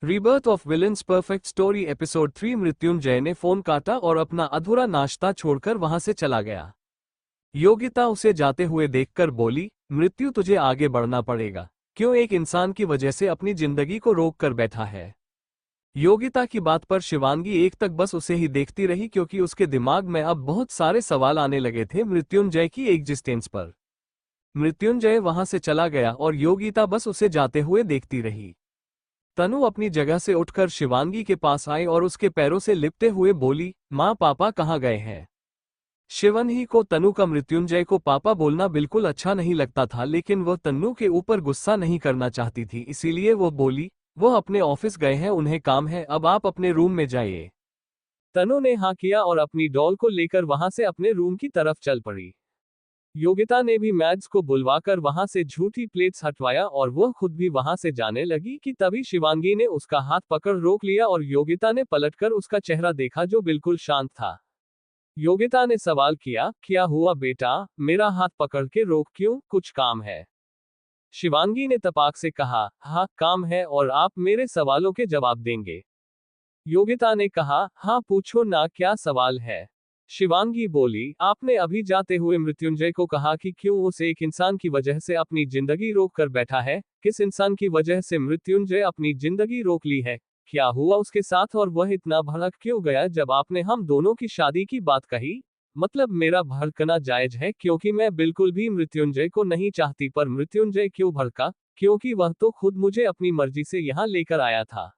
Rebirth of villains perfect story episode 3। Mrityunjay ने phone काटा और अपना अधूरा नाश्ता छोड़कर वहां से चला गया। योगिता उसे जाते हुए देखकर बोली, मृत्यु तुझे आगे बढ़ना पड़ेगा। क्यों एक इंसान की वजह से अपनी जिंदगी को रोक कर बैठा है। योगिता की बात पर शिवांगी एक तक बस उसे ही देखती रही क्योंकि उसके दिमाग में अब बहुत सारे सवाल आने लगे थे मृत्युंजय की एग्जिस्टेंस पर। मृत्युंजय वहां से चला गया और योगिता बस उसे जाते हुए देखती रही। तनु अपनी जगह से उठकर शिवांगी के पास आई और उसके पैरों से लिपटे हुए बोली, माँ पापा कहाँ गए हैं। शिवांगी को तनु का मृत्युंजय को पापा बोलना बिल्कुल अच्छा नहीं लगता था, लेकिन वह तन्नू के ऊपर गुस्सा नहीं करना चाहती थी, इसीलिए वो बोली, वो अपने ऑफिस गए हैं, उन्हें काम है, अब आप अपने रूम में जाइए। तनु ने हाँ किया और अपनी डॉल को लेकर वहां से अपने रूम की तरफ चल पड़ी। योगिता ने भी मैड्स को बुलवाकर वहां से झूठी प्लेट्स हटवाया और वह खुद भी वहां से जाने लगी कि तभी शिवांगी ने उसका हाथ पकड़ रोक लिया और योगिता ने पलटकर उसका चेहरा देखा जो बिल्कुल शांत था। योगिता ने सवाल किया, क्या हुआ बेटा, मेरा हाथ पकड़ के रोक क्यों, कुछ काम है। शिवांगी ने तपाक से कहा, हाँ काम है और आप मेरे सवालों के जवाब देंगे। योगिता ने कहा, हाँ पूछो ना, क्या सवाल है। शिवांगी बोली, आपने अभी जाते हुए मृत्युंजय को कहा कि क्यों उसे एक इंसान की वजह से अपनी जिंदगी रोक कर बैठा है, किस इंसान की वजह से मृत्युंजय अपनी जिंदगी रोक ली है, क्या हुआ उसके साथ और वह इतना भड़क क्यों गया जब आपने हम दोनों की शादी की बात कही। मतलब मेरा भड़कना जायज है क्योंकि मैं बिल्कुल भी मृत्युंजय को नहीं चाहती, पर मृत्युंजय क्यों भड़का, क्योंकि वह तो खुद मुझे अपनी मर्जी से यहाँ लेकर आया था।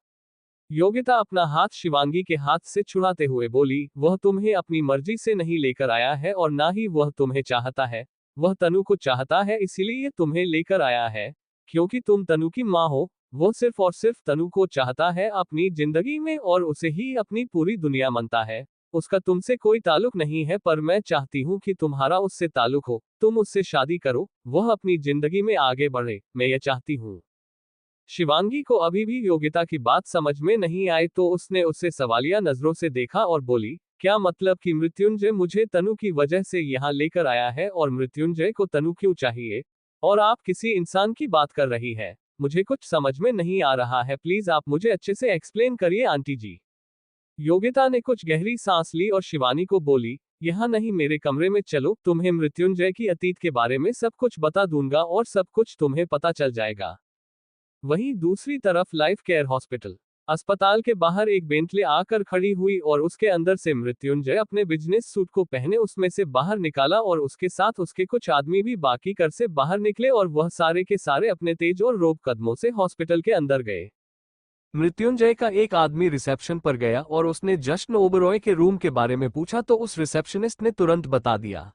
योगिता अपना हाथ शिवांगी के हाथ से छुड़ाते हुए बोली, वह तुम्हें अपनी मर्जी से नहीं लेकर आया है और ना ही वह तुम्हें चाहता है, वह तनु को चाहता है, इसीलिए तुम्हें लेकर आया है। क्योंकि तुम तनु की माँ हो, वो सिर्फ और सिर्फ तनु को चाहता है अपनी जिंदगी में और उसे ही अपनी पूरी दुनिया मानता है। उसका तुमसे कोई ताल्लुक नहीं है, पर मैं चाहती हूँ कि तुम्हारा उससे ताल्लुक हो, तुम उससे शादी करो, वह अपनी जिंदगी में आगे बढ़े, मैं ये चाहती हूँ। शिवांगी को अभी भी योगिता की बात समझ में नहीं आई तो उसने उससे सवालिया नजरों से देखा और बोली, क्या मतलब कि मृत्युंजय मुझे तनु की वजह से यहाँ लेकर आया है और मृत्युंजय को तनु क्यों चाहिए, और आप किसी इंसान की बात कर रही है, मुझे कुछ समझ में नहीं आ रहा है, प्लीज आप मुझे अच्छे से एक्सप्लेन करिए आंटी जी। योगिता ने कुछ गहरी सांस ली और शिवानी को बोली, यहाँ नहीं, मेरे कमरे में चलो, तुम्हें मृत्युंजय की अतीत के बारे में सब कुछ बता दूंगा और सब कुछ तुम्हें पता चल जाएगा। वहीं दूसरी तरफ लाइफ केयर हॉस्पिटल अस्पताल के बाहर एक बेंटले आकर खड़ी हुई और उसके अंदर से मृत्युंजय अपने बिजनेस सूट को पहने उसमें से बाहर निकाला और उसके साथ उसके कुछ आदमी भी बाकी कर से बाहर निकले और वह सारे के सारे अपने तेज और रोब कदमों से हॉस्पिटल के अंदर गए। मृत्युंजय का एक आदमी रिसेप्शन पर गया और उसने जश्न ओबरॉय के रूम के बारे में पूछा तो उस रिसेप्शनिस्ट ने तुरंत बता दिया।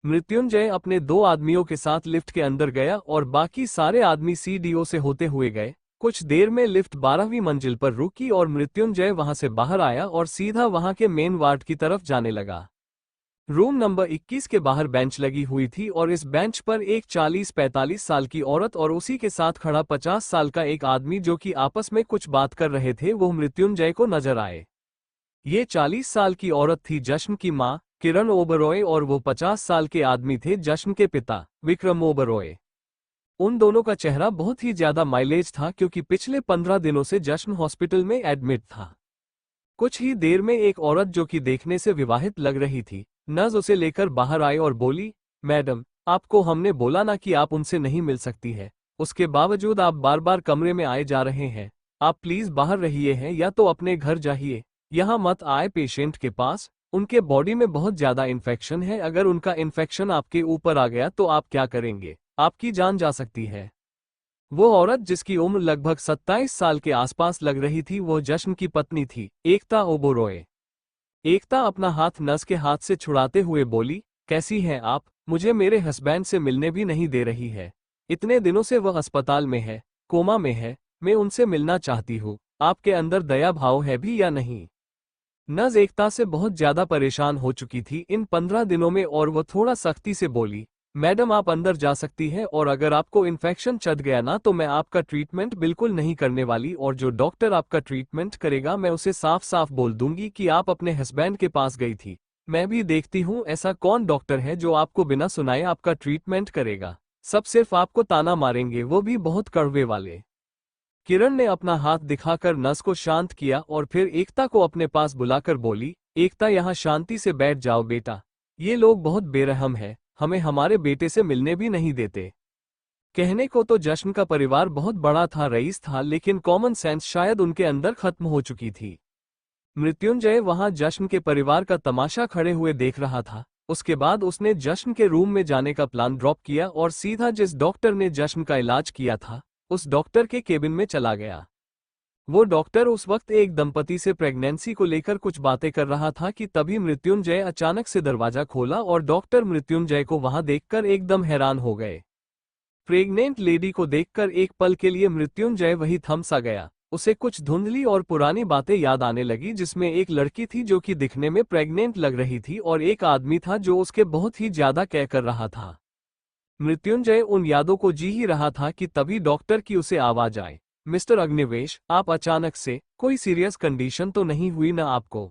मृत्युंजय अपने दो आदमियों के साथ लिफ्ट के अंदर गया और बाकी सारे आदमी सीडीओ से होते हुए गए। कुछ देर में लिफ्ट 12वीं मंजिल पर रुकी और मृत्युंजय वहां से बाहर आया और सीधा वहां के मेन वार्ड की तरफ जाने लगा। रूम नंबर 21 के बाहर बेंच लगी हुई थी और इस बेंच पर एक 40-45 साल की औरत और उसी के साथ खड़ा 50 साल का एक आदमी जो कि आपस में कुछ बात कर रहे थे वो मृत्युंजय को नजर आए। ये 40 साल की औरत थी जश्न की मां किरण ओबरॉय और वो 50 साल के आदमी थे जश्न के पिता विक्रम ओबरॉय। उन दोनों का चेहरा बहुत ही ज्यादा माइलेज था क्योंकि पिछले 15 दिनों से जश्न हॉस्पिटल में एडमिट था। कुछ ही देर में एक औरत जो कि देखने से विवाहित लग रही थी, नर्स उसे लेकर बाहर आई और बोली, मैडम आपको हमने बोला ना कि आप उनसे नहीं मिल सकती है, उसके बावजूद आप बार बार कमरे में आए जा रहे हैं, आप प्लीज बाहर रहिए हैं या तो अपने घर जाइए, यहाँ मत आए पेशेंट के पास, उनके बॉडी में बहुत ज्यादा इन्फेक्शन है, अगर उनका इन्फेक्शन आपके ऊपर आ गया तो आप क्या करेंगे, आपकी जान जा सकती है। वो औरत जिसकी उम्र लगभग 27 साल के आसपास लग रही थी वो जश्न की पत्नी थी, एकता ओबोरॉय। एकता अपना हाथ नर्स के हाथ से छुड़ाते हुए बोली, कैसी हैं आप, मुझे मेरे हस्बैंड से मिलने भी नहीं दे रही है, इतने दिनों से वह अस्पताल में है, कोमा में है, मैं उनसे मिलना चाहती हूँ, आपके अंदर दया भाव है भी या नहीं। नर्स एकता से बहुत ज्यादा परेशान हो चुकी थी इन 15 दिनों में और वह थोड़ा सख्ती से बोली, मैडम आप अंदर जा सकती हैं और अगर आपको इन्फेक्शन चढ़ गया ना तो मैं आपका ट्रीटमेंट बिल्कुल नहीं करने वाली और जो डॉक्टर आपका ट्रीटमेंट करेगा मैं उसे साफ साफ बोल दूंगी कि आप अपने हस्बैंड के पास गई थी। मैं भी देखती हूँ ऐसा कौन डॉक्टर है जो आपको बिना सुनाए आपका ट्रीटमेंट करेगा, सब सिर्फ आपको ताना मारेंगे, वो भी बहुत कड़वे वाले। किरण ने अपना हाथ दिखाकर नस को शांत किया और फिर एकता को अपने पास बुलाकर बोली, एकता यहाँ शांति से बैठ जाओ बेटा। ये लोग बहुत बेरहम हैं, हमें हमारे बेटे से मिलने भी नहीं देते। कहने को तो जश्न का परिवार बहुत बड़ा था, रईस था, लेकिन कॉमन सेंस शायद उनके अंदर खत्म हो चुकी थी। मृत्युंजय वहां जश्न के परिवार का तमाशा खड़े हुए देख रहा था। उसके बाद उसने जश्न के रूम में जाने का प्लान ड्रॉप किया और सीधा जिस डॉक्टर ने जश्न का इलाज किया था उस डॉक्टर के केबिन में चला गया। वो डॉक्टर उस वक्त एक दंपति से प्रेगनेंसी को लेकर कुछ बातें कर रहा था कि तभी मृत्युंजय अचानक से दरवाजा खोला और डॉक्टर मृत्युंजय को वहां देखकर एकदम हैरान हो गए। प्रेग्नेंट लेडी को देखकर एक पल के लिए मृत्युंजय वही थम सा गया। उसे कुछ धुंधली और पुरानी बातें याद आने लगी, जिसमें एक लड़की थी जो कि दिखने में प्रेग्नेंट लग रही थी और एक आदमी था जो उसके बहुत ही ज्यादा केयर कर रहा था। मृत्युंजय उन यादों को जी ही रहा था कि तभी डॉक्टर की उसे आवाज आए, मिस्टर अग्निवेश, आप अचानक से, कोई सीरियस कंडीशन तो नहीं हुई ना आपको?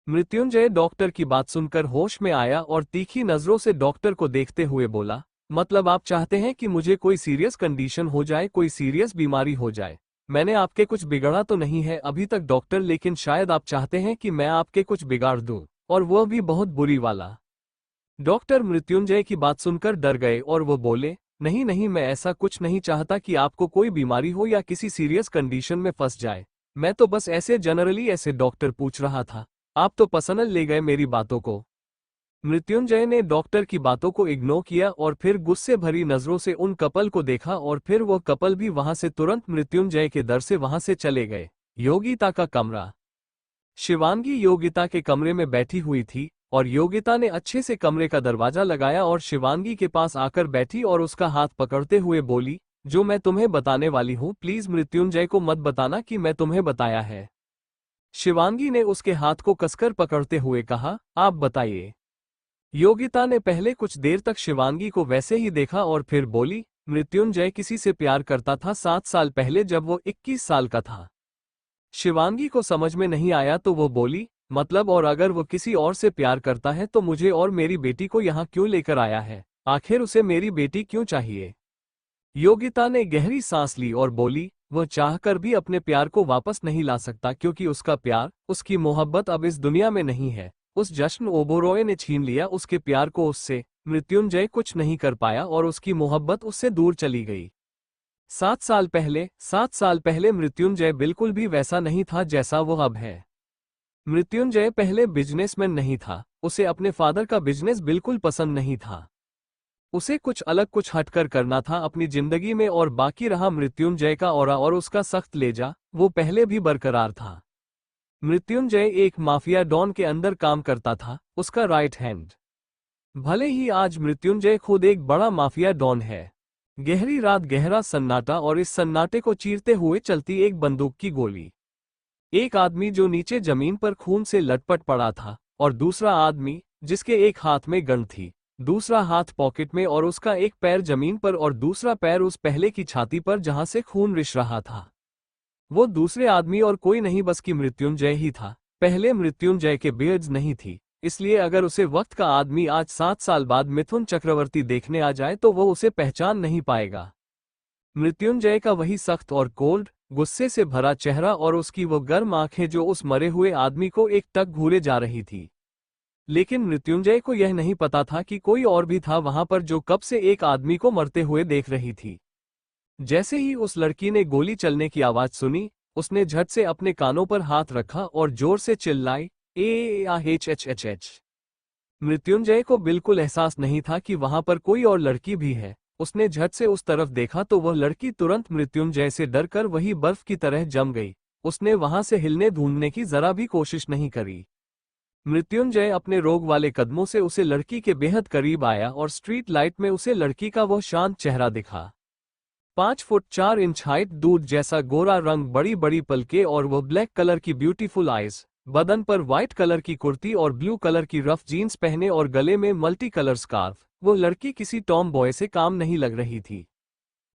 मृत्युंजय डॉक्टर की बात सुनकर होश में आया और तीखी नजरों से डॉक्टर को देखते हुए बोला, मतलब आप चाहते हैं कि मुझे कोई सीरियस कंडीशन हो जाए, कोई सीरियस बीमारी हो जाए? मैंने आपके कुछ बिगड़ा तो नहीं है अभी तक डॉक्टर, लेकिन शायद आप चाहते हैं कि मैं आपके कुछ बिगाड़ दूं, और वह भी बहुत बुरी वाला। डॉक्टर मृत्युंजय की बात सुनकर डर गए और वो बोले, नहीं नहीं, मैं ऐसा कुछ नहीं चाहता कि आपको कोई बीमारी हो या किसी सीरियस कंडीशन में फंस जाए। मैं तो बस ऐसे जनरली ऐसे डॉक्टर पूछ रहा था, आप तो पर्सनल ले गए मेरी बातों को। मृत्युंजय ने डॉक्टर की बातों को इग्नोर किया और फिर गुस्से भरी नजरों से उन कपल को देखा और फिर वो कपल भी वहां से तुरंत मृत्युंजय के डर से वहां से चले गए। योगिता का कमरा। शिवांगी योगिता के कमरे में बैठी हुई थी और योगिता ने अच्छे से कमरे का दरवाजा लगाया और शिवांगी के पास आकर बैठी और उसका हाथ पकड़ते हुए बोली, जो मैं तुम्हें बताने वाली हूं प्लीज मृत्युंजय को मत बताना कि मैं तुम्हें बताया है। शिवांगी ने उसके हाथ को कसकर पकड़ते हुए कहा, आप बताइए। योगिता ने पहले कुछ देर तक शिवांगी को वैसे ही देखा और फिर बोली, मृत्युंजय किसी से प्यार करता था 7 साल पहले जब वो 21 साल का था। शिवांगी को समझ में नहीं आया तो वो बोली, मतलब, और अगर वो किसी और से प्यार करता है तो मुझे और मेरी बेटी को यहाँ क्यों लेकर आया है? आखिर उसे मेरी बेटी क्यों चाहिए? योगिता ने गहरी सांस ली और बोली, वह चाहकर भी अपने प्यार को वापस नहीं ला सकता क्योंकि उसका प्यार, उसकी मोहब्बत अब इस दुनिया में नहीं है। उस जश्न ओबोरॉय ने छीन लिया उसके प्यार को उससे। मृत्युंजय कुछ नहीं कर पाया और उसकी मोहब्बत उससे दूर चली गई। 7 साल पहले मृत्युंजय बिल्कुल भी वैसा नहीं था जैसा वो अब है। मृत्युंजय पहले बिजनेसमैन नहीं था, उसे अपने फादर का बिजनेस बिल्कुल पसंद नहीं था। उसे कुछ अलग, कुछ हटकर करना था अपनी जिंदगी में और बाकी रहा मृत्युंजय का ऑरा और उसका सख्त लेजा, वो पहले भी बरकरार था। मृत्युंजय एक माफिया डॉन के अंदर काम करता था, उसका राइट हैंड। भले ही आज मृत्युंजय खुद एक बड़ा माफिया डॉन है। गहरी रात, गहरा सन्नाटा और इस सन्नाटे को चीरते हुए चलती एक बंदूक की गोली। एक आदमी जो नीचे जमीन पर खून से लटपट पड़ा था और दूसरा आदमी जिसके एक हाथ में गन थी, दूसरा हाथ पॉकेट में और उसका एक पैर जमीन पर और दूसरा पैर उस पहले की छाती पर जहां से खून रिस रहा था। वो दूसरे आदमी और कोई नहीं बस कि मृत्युंजय ही था। पहले मृत्युंजय के बियर्ड्स नहीं थी, इसलिए अगर उसे वक्त का आदमी आज 7 साल बाद मिथुन चक्रवर्ती देखने आ जाए तो वो उसे पहचान नहीं पाएगा। मृत्युंजय का वही सख्त और कोल्ड, गुस्से से भरा चेहरा और उसकी वो गर्म आंखें जो उस मरे हुए आदमी को एक टक घूरे जा रही थी। लेकिन मृत्युंजय को यह नहीं पता था कि कोई और भी था वहां पर जो कब से एक आदमी को मरते हुए देख रही थी। जैसे ही उस लड़की ने गोली चलने की आवाज सुनी, उसने झट से अपने कानों पर हाथ रखा और जोर से चिल्लाई, AHHH। मृत्युंजय को बिल्कुल एहसास नहीं था कि वहां पर कोई और लड़की भी है। उसने झट से उस तरफ देखा तो वह लड़की तुरंत मृत्युंजय से डरकर वही बर्फ की तरह जम गई। उसने वहां से हिलने ढूंढने की जरा भी कोशिश नहीं करी। मृत्युंजय अपने रोग वाले कदमों से उसे लड़की के बेहद करीब आया और स्ट्रीट लाइट में उसे लड़की का वो शांत चेहरा दिखा। 5 फुट 4 इंच हाइट, दूध जैसा गोरा रंग, बड़ी बड़ी पलके और वो ब्लैक कलर की ब्यूटीफुल आईज, बदन पर व्हाइट कलर की कुर्ती और ब्लू कलर की रफ जीन्स पहने और गले में मल्टी कलर स्कार्फ। वो लड़की किसी टॉम बॉय से काम नहीं लग रही थी।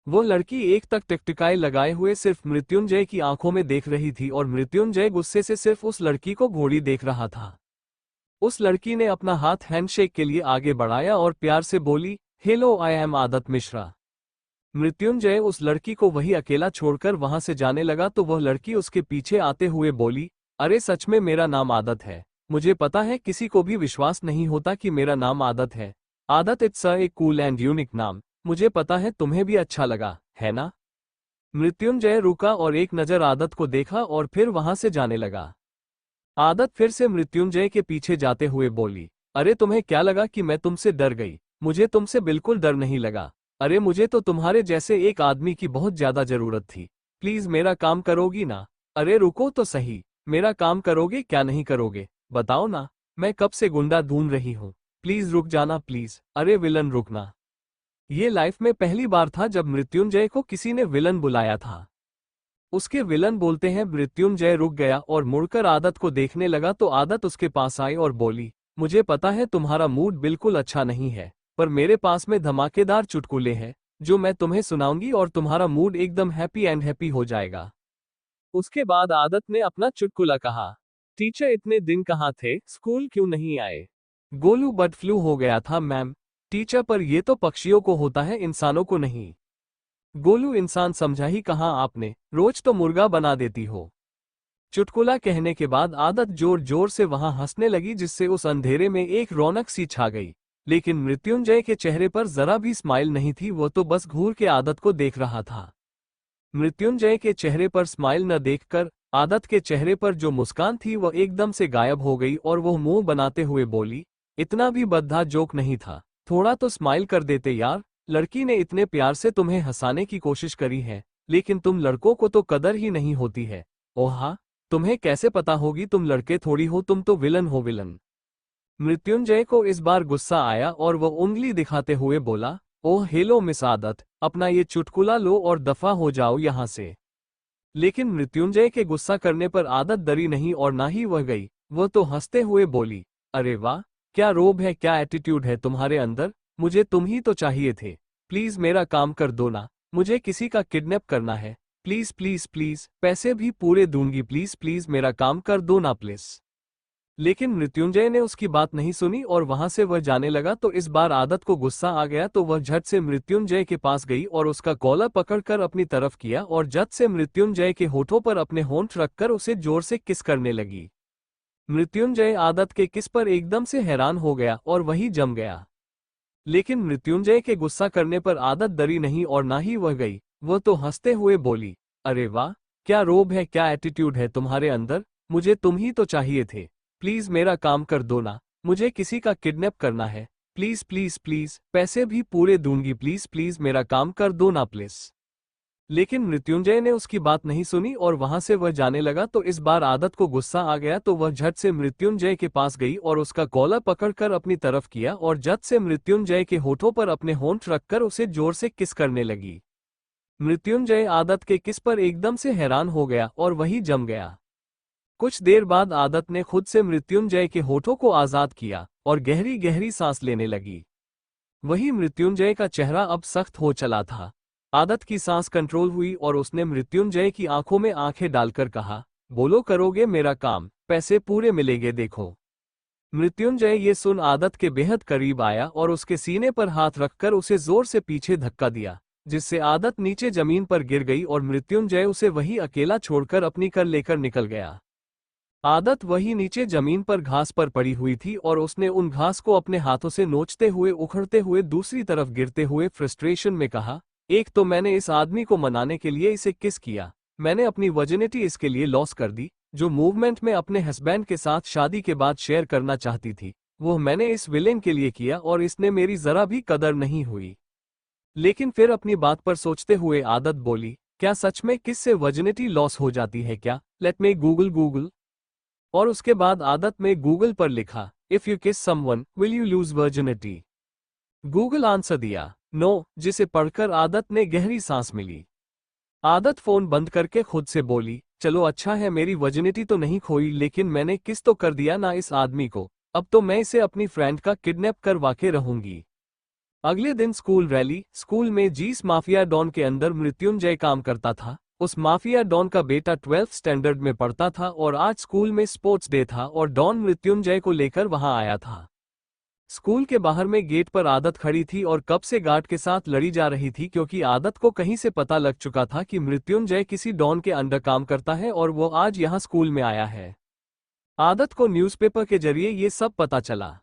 वो लड़की एक तक टिकटिकाए लगाए हुए सिर्फ मृत्युंजय की आंखों में देख रही थी और मृत्युंजय गुस्से से सिर्फ उस लड़की को घोड़ी देख रहा था। उस लड़की ने अपना हाथ हैंडशेक के लिए आगे बढ़ाया और प्यार से बोली, हेलो, आई एम आदत मिश्रा। मृत्युंजय उस लड़की को वही अकेला छोड़कर वहां से जाने लगा तो वह लड़की उसके पीछे आते हुए बोली, अरे सच में मेरा नाम आदत है। मुझे पता है किसी को भी विश्वास नहीं होता कि मेरा नाम आदत है। आदत it's a cool and unique नाम। मुझे पता है तुम्हें भी अच्छा लगा, है ना? मृत्युंजय रुका और एक नजर आदत को देखा और फिर वहां से जाने लगा। आदत फिर से मृत्युंजय के पीछे जाते हुए बोली, अरे तुम्हें क्या लगा कि मैं तुमसे डर गई? मुझे तुमसे बिल्कुल डर नहीं लगा। अरे मुझे तो तुम्हारे जैसे एक आदमी की बहुत ज्यादा जरूरत थी। प्लीज मेरा काम करोगी ना? अरे रुको तो सही, मेरा काम करोगे क्या नहीं करोगे? बताओ ना, मैं कब से गुंडा ढूंढ रही हूँ। प्लीज रुक जाना प्लीज। अरे विलन रुकना। ये लाइफ में पहली बार था जब मृत्युंजय को किसी ने विलन बुलाया था। उसके विलन बोलते हैं। मृत्युंजय रुक गया और मुड़कर आदत को देखने लगा तो आदत उसके पास आई और बोली, मुझे पता है तुम्हारा मूड बिल्कुल अच्छा नहीं है, पर मेरे पास में धमाकेदार चुटकुले हैं जो मैं तुम्हें सुनाऊंगी और तुम्हारा मूड एकदम हैप्पी एंड हैप्पी हो जाएगा। उसके बाद आदत ने अपना चुटकुला कहा। टीचर इतने दिन कहाँ थे, स्कूल क्यों नहीं आए? गोलू बर्ड फ्लू हो गया था मैम। टीचर पर ये तो पक्षियों को होता है, इंसानों को नहीं। गोलू इंसान समझा ही कहाँ आपने, रोज तो मुर्गा बना देती हो। चुटकुला कहने के बाद आदत जोर जोर से वहां हंसने लगी जिससे उस अंधेरे में एक रौनक सी छा गई। लेकिन मृत्युंजय के चेहरे पर जरा भी स्माइल नहीं थी, वो तो बस घूर के आदत को देख रहा था। मृत्युंजय के चेहरे पर स्माइल न देखकर आदत के चेहरे पर जो मुस्कान थी वह एकदम से गायब हो गई और वह मुंह बनाते हुए बोली, इतना भी बद्धा जोक नहीं था, थोड़ा तो स्माइल कर देते यार। लड़की ने इतने प्यार से तुम्हें हंसाने की कोशिश करी है, लेकिन तुम लड़कों को तो कदर ही नहीं होती है। ओहा, तुम्हें कैसे पता होगी, तुम लड़के थोड़ी हो, तुम तो विलन हो विलन। मृत्युंजय को इस बार गुस्सा आया और वह उंगली दिखाते हुए बोला, ओह हेलो मिस आदत, अपना ये चुटकुला लो और दफा हो जाओ यहां से। लेकिन मृत्युंजय के गुस्सा करने पर आदत डरी नहीं और ना ही वह गई। वह तो हंसते हुए बोली, अरे वाह, क्या रोब है, क्या एटीट्यूड है तुम्हारे अंदर। मुझे तुम ही तो चाहिए थे। प्लीज मेरा काम कर दो ना, मुझे किसी का किडनैप करना है। प्लीज प्लीज प्लीज, पैसे भी पूरे दूंगी, प्लीज प्लीज मेरा काम कर दो ना प्लीज। लेकिन मृत्युंजय ने उसकी बात नहीं सुनी और वहां से वह जाने लगा। तो इस बार आदत को गुस्सा आ गया तो वह झट से मृत्युंजय के पास गई और उसका कॉलर पकड़कर अपनी तरफ किया और झट से मृत्युंजय के होठों पर अपने होंठ रखकर उसे जोर से किस करने लगी। मृत्युंजय आदत के किस पर एकदम से हैरान हो गया और वही जम गया। लेकिन मृत्युंजय के गुस्सा करने पर आदत डरी नहीं और ना ही वह गई। वह तो हंसते हुए बोली, अरे वाह, क्या रोब है, क्या एटीट्यूड है तुम्हारे अंदर। मुझे तुम ही तो चाहिए थे। प्लीज मेरा काम कर दो ना, मुझे किसी का किडनैप करना है। प्लीज प्लीज प्लीज, पैसे भी पूरे दूंगी, प्लीज प्लीज मेरा काम कर दो ना प्लीज। लेकिन मृत्युंजय ने उसकी बात नहीं सुनी और वहां से वह जाने लगा। तो इस बार आदत को गुस्सा आ गया तो वह झट से मृत्युंजय के पास गई और उसका कॉलर पकड़कर अपनी तरफ किया और झट से मृत्युंजय के होठों पर अपने होंठ रखकर उसे जोर से किस करने लगी। मृत्युंजय आदत के किस पर एकदम से हैरान हो गया और वही जम गया। कुछ देर बाद आदत ने खुद से मृत्युंजय के होठों को आजाद किया और गहरी गहरी सांस लेने लगी। वही मृत्युंजय का चेहरा अब सख्त हो चला था। आदत की सांस कंट्रोल हुई और उसने मृत्युंजय की आंखों में आंखें डालकर कहा, बोलो करोगे मेरा काम, पैसे पूरे मिलेंगे देखो। मृत्युंजय ये सुन आदत के बेहद करीब आया और उसके सीने पर हाथ रखकर उसे जोर से पीछे धक्का दिया, जिससे आदत नीचे जमीन पर गिर गई और मृत्युंजय उसे वही अकेला छोड़कर अपनी कर लेकर निकल गया। आदत वही नीचे जमीन पर घास पर पड़ी हुई थी और उसने उन घास को अपने हाथों से नोचते हुए उखड़ते हुए दूसरी तरफ गिरते हुए फ्रस्ट्रेशन में कहा, एक तो मैंने इस आदमी को मनाने के लिए इसे किस किया, मैंने अपनी वर्जिनिटी इसके लिए लॉस कर दी, जो मूवमेंट में अपने हस्बैंड के साथ शादी के बाद शेयर करना चाहती थी, वो मैंने इस विलेन के लिए किया और इसने मेरी जरा भी कदर नहीं हुई। लेकिन फिर अपनी बात पर सोचते हुए आदत बोली, क्या सच में किस से वर्जिनिटी लॉस हो जाती है क्या? Let me Google. और उसके बाद आदत में गूगल पर लिखा, इफ यू किस someone will you lose virginity. Google answer दिया, नो, जिसे पढ़कर आदत ने गहरी सांस मिली। आदत फोन बंद करके खुद से बोली, चलो अच्छा है मेरी वर्जिनिटी तो नहीं खोई, लेकिन मैंने किस तो कर दिया ना इस आदमी को, अब तो मैं इसे अपनी फ्रेंड का किडनैप करवा के रहूंगी। अगले दिन स्कूल रैली। स्कूल में जीस माफिया डॉन के अंदर मृत्युंजय काम करता था। उस माफिया डॉन का बेटा 12th स्टैंडर्ड में पढ़ता था और आज स्कूल में स्पोर्ट्स डे था और डॉन मृत्युंजय को लेकर वहां आया था। स्कूल के बाहर में गेट पर आदत खड़ी थी और कब से गार्ड के साथ लड़ी जा रही थी, क्योंकि आदत को कहीं से पता लग चुका था कि मृत्युंजय किसी डॉन के अंडर काम करता है और वो आज यहाँ स्कूल में आया है। आदत को न्यूज़पेपर के जरिए ये सब पता चला।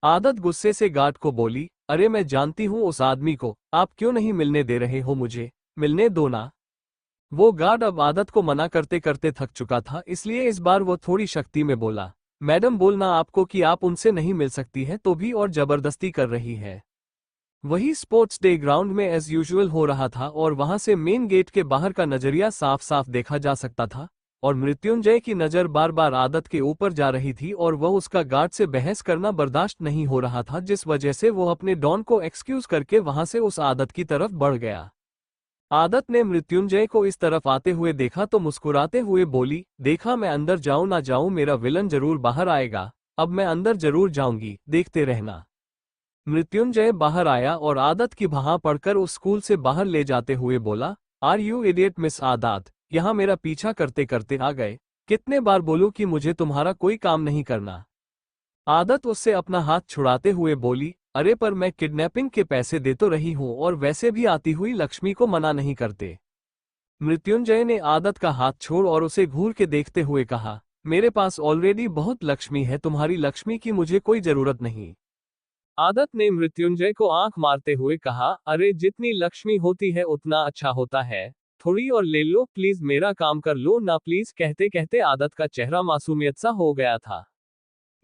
आदत गुस्से से गार्ड को बोली, अरे मैं जानती हूँ उस आदमी को, आप क्यों नहीं मिलने दे रहे हो मुझे, मिलने दो ना। वो गार्ड अब आदत को मना करते करते थक चुका था, इसलिए इस बार वो थोड़ी शक्ति में बोला, मैडम बोलना आपको कि आप उनसे नहीं मिल सकती है तो भी और जबरदस्ती कर रही है। वही स्पोर्ट्स डे ग्राउंड में एज यूजुअल हो रहा था और वहां से मेन गेट के बाहर का नजरिया साफ साफ देखा जा सकता था और मृत्युंजय की नजर बार बार आदत के ऊपर जा रही थी और वह उसका गार्ड से बहस करना बर्दाश्त नहीं हो रहा था, जिस वजह से वो अपने डॉन को एक्सक्यूज करके वहां से उस आदत की तरफ बढ़ गया। आदत ने मृत्युंजय को इस तरफ आते हुए देखा तो मुस्कुराते हुए बोली, देखा मैं अंदर जाऊं ना जाऊं मेरा विलन जरूर बाहर आएगा, अब मैं अंदर जरूर जाऊंगी, देखते रहना। मृत्युंजय बाहर आया और आदत की भहां पड़कर उस स्कूल से बाहर ले जाते हुए बोला, आर यू इडियट मिस आदत, यहाँ मेरा पीछा करते करते आ गए, कितने बार बोलूं कि मुझे तुम्हारा कोई काम नहीं करना। आदत उससे अपना हाथ छुड़ाते हुए बोली, अरे पर मैं किडनैपिंग के पैसे दे तो रही हूं और वैसे भी आती हुई लक्ष्मी को मना नहीं करते। मृत्युंजय ने आदत का हाथ छोड़ और उसे घूर के देखते हुए कहा, मेरे पास ऑलरेडी बहुत लक्ष्मी है, तुम्हारी लक्ष्मी की मुझे कोई जरूरत नहीं। आदत ने मृत्युंजय को आंख मारते हुए कहा, अरे जितनी लक्ष्मी होती है उतना अच्छा होता है, थोड़ी और ले लो प्लीज, मेरा काम कर लो ना प्लीज। कहते कहते आदत का चेहरा मासूमियत सा हो गया था।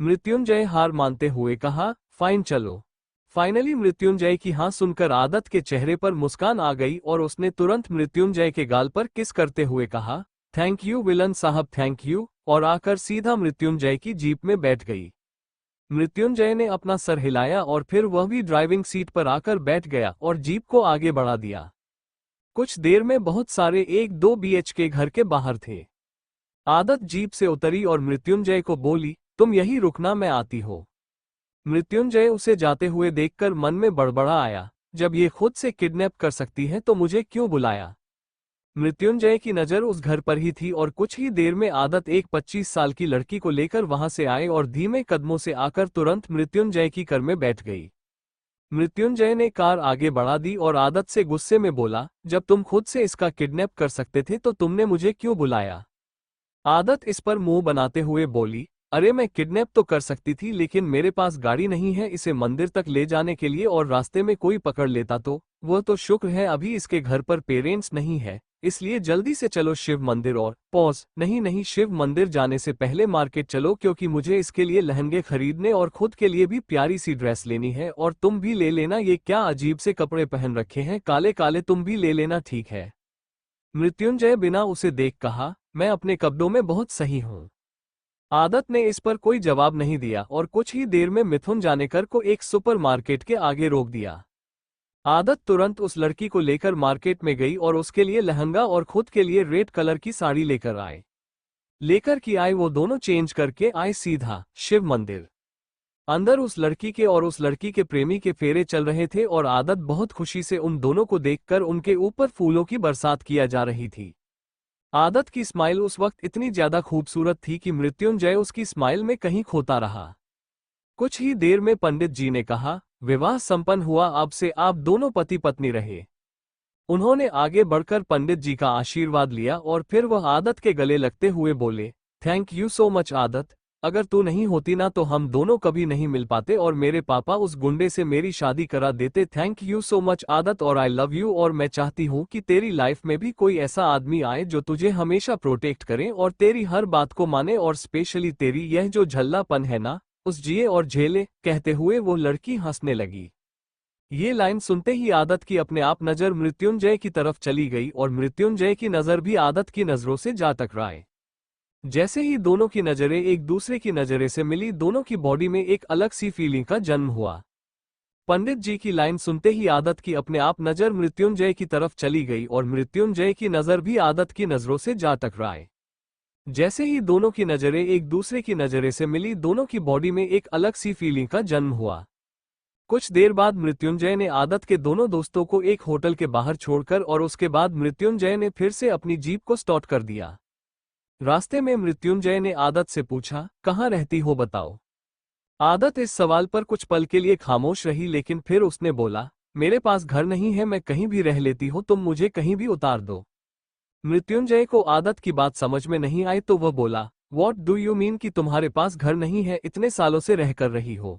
मृत्युंजय हार मानते हुए कहा, फाइन चलो। फाइनली मृत्युंजय की हाँ सुनकर आदत के चेहरे पर मुस्कान आ गई और उसने तुरंत मृत्युंजय के गाल पर किस करते हुए कहा, थैंक यू विलन साहब थैंक यू, और आकर सीधा मृत्युंजय की जीप में बैठ गई। मृत्युंजय ने अपना सर हिलाया और फिर वह भी ड्राइविंग सीट पर आकर बैठ गया और जीप को आगे बढ़ा दिया। कुछ देर में बहुत सारे 1-2 BHK घर के बाहर थे। आदत जीप से उतरी और मृत्युंजय को बोली, तुम यही रुकना, मैं आती हो। मृत्युंजय उसे जाते हुए देखकर मन में बड़बड़ा आया, जब ये खुद से किडनैप कर सकती है तो मुझे क्यों बुलाया। मृत्युंजय की नज़र उस घर पर ही थी और कुछ ही देर में आदत एक 25 साल की लड़की को लेकर वहां से आए और धीमे कदमों से आकर तुरंत मृत्युंजय की कार में बैठ गई। मृत्युंजय ने कार आगे बढ़ा दी और आदत से गुस्से में बोला, जब तुम खुद से इसका किडनैप कर सकते थे तो तुमने मुझे क्यों बुलाया। आदत इस पर मुंह बनाते हुए बोली, अरे मैं किडनैप तो कर सकती थी लेकिन मेरे पास गाड़ी नहीं है इसे मंदिर तक ले जाने के लिए, और रास्ते में कोई पकड़ लेता तो। वह तो शुक्र है अभी इसके घर पर पेरेंट्स नहीं है, इसलिए जल्दी से चलो शिव मंदिर। और पॉज, नहीं नहीं, शिव मंदिर जाने से पहले मार्केट चलो क्योंकि मुझे इसके लिए लहंगे खरीदने और खुद के लिए भी प्यारी सी ड्रेस लेनी है, और तुम भी ले लेना, ये क्या अजीब से कपड़े पहन रखे हैं काले काले, तुम भी ले लेना ठीक है। मृत्युंजय बिना उसे देख कहा, मैं अपने कपड़ों में बहुत सही हूँ। आदत ने इस पर कोई जवाब नहीं दिया और कुछ ही देर में मिथुन जानेकर को एक सुपरमार्केट के आगे रोक दिया। आदत तुरंत उस लड़की को लेकर मार्केट में गई और उसके लिए लहंगा और खुद के लिए रेड कलर की साड़ी लेकर आई वो दोनों चेंज करके आए सीधा शिव मंदिर। अंदर उस लड़की के और उस लड़की के प्रेमी के फेरे चल रहे थे और आदत बहुत खुशी से उन दोनों को देखकर उनके ऊपर फूलों की बरसात किया जा रही थी। आदत की स्माइल उस वक्त इतनी ज्यादा खूबसूरत थी कि मृत्युंजय उसकी स्माइल में कहीं खोता रहा। कुछ ही देर में पंडित जी ने कहा, विवाह संपन्न हुआ, अब से आप दोनों पति पत्नी रहे। उन्होंने आगे बढ़कर पंडित जी का आशीर्वाद लिया और फिर वह आदत के गले लगते हुए बोले, थैंक यू सो मच आदत, अगर तू नहीं होती ना तो हम दोनों कभी नहीं मिल पाते और मेरे पापा उस गुंडे से मेरी शादी करा देते। थैंक यू सो मच आदत, और आई लव यू, और मैं चाहती हूँ कि तेरी लाइफ में भी कोई ऐसा आदमी आए जो तुझे हमेशा प्रोटेक्ट करे और तेरी हर बात को माने, और स्पेशली तेरी यह जो झल्लापन है ना उस जिए और झेले। कहते हुए वो लड़की हंसने लगी। ये लाइन सुनते ही आदत की अपने आप नजर मृत्युंजय की तरफ चली गई और मृत्युंजय की नजर भी आदत की नजरों से जा टकराए। जैसे ही दोनों की नजरें एक दूसरे की नजरें से मिली, दोनों की बॉडी में एक अलग सी फीलिंग का जन्म हुआ। पंडित जी की लाइन सुनते ही आदत की अपने आप नजर मृत्युंजय की तरफ चली गई और मृत्युंजय की नजर भी आदत की नजरों से जा टकराए। जैसे ही दोनों की नजरें एक दूसरे की नजरें से मिली, दोनों की बॉडी में एक अलग सी फीलिंग का जन्म हुआ। कुछ देर बाद मृत्युंजय ने आदत के दोनों दोस्तों को एक होटल के बाहर छोड़कर और उसके बाद मृत्युंजय ने फिर से अपनी जीप को स्टार्ट कर दिया। रास्ते में मृत्युंजय ने आदत से पूछा, कहाँ रहती हो बताओ। आदत इस सवाल पर कुछ पल के लिए खामोश रही, लेकिन फिर उसने बोला, मेरे पास घर नहीं है, मैं कहीं भी रह लेती हूँ, तुम मुझे कहीं भी उतार दो। मृत्युंजय को आदत की बात समझ में नहीं आई तो वह बोला, वॉट डू यू मीन कि तुम्हारे पास घर नहीं है, इतने सालों से रह कर रही हो।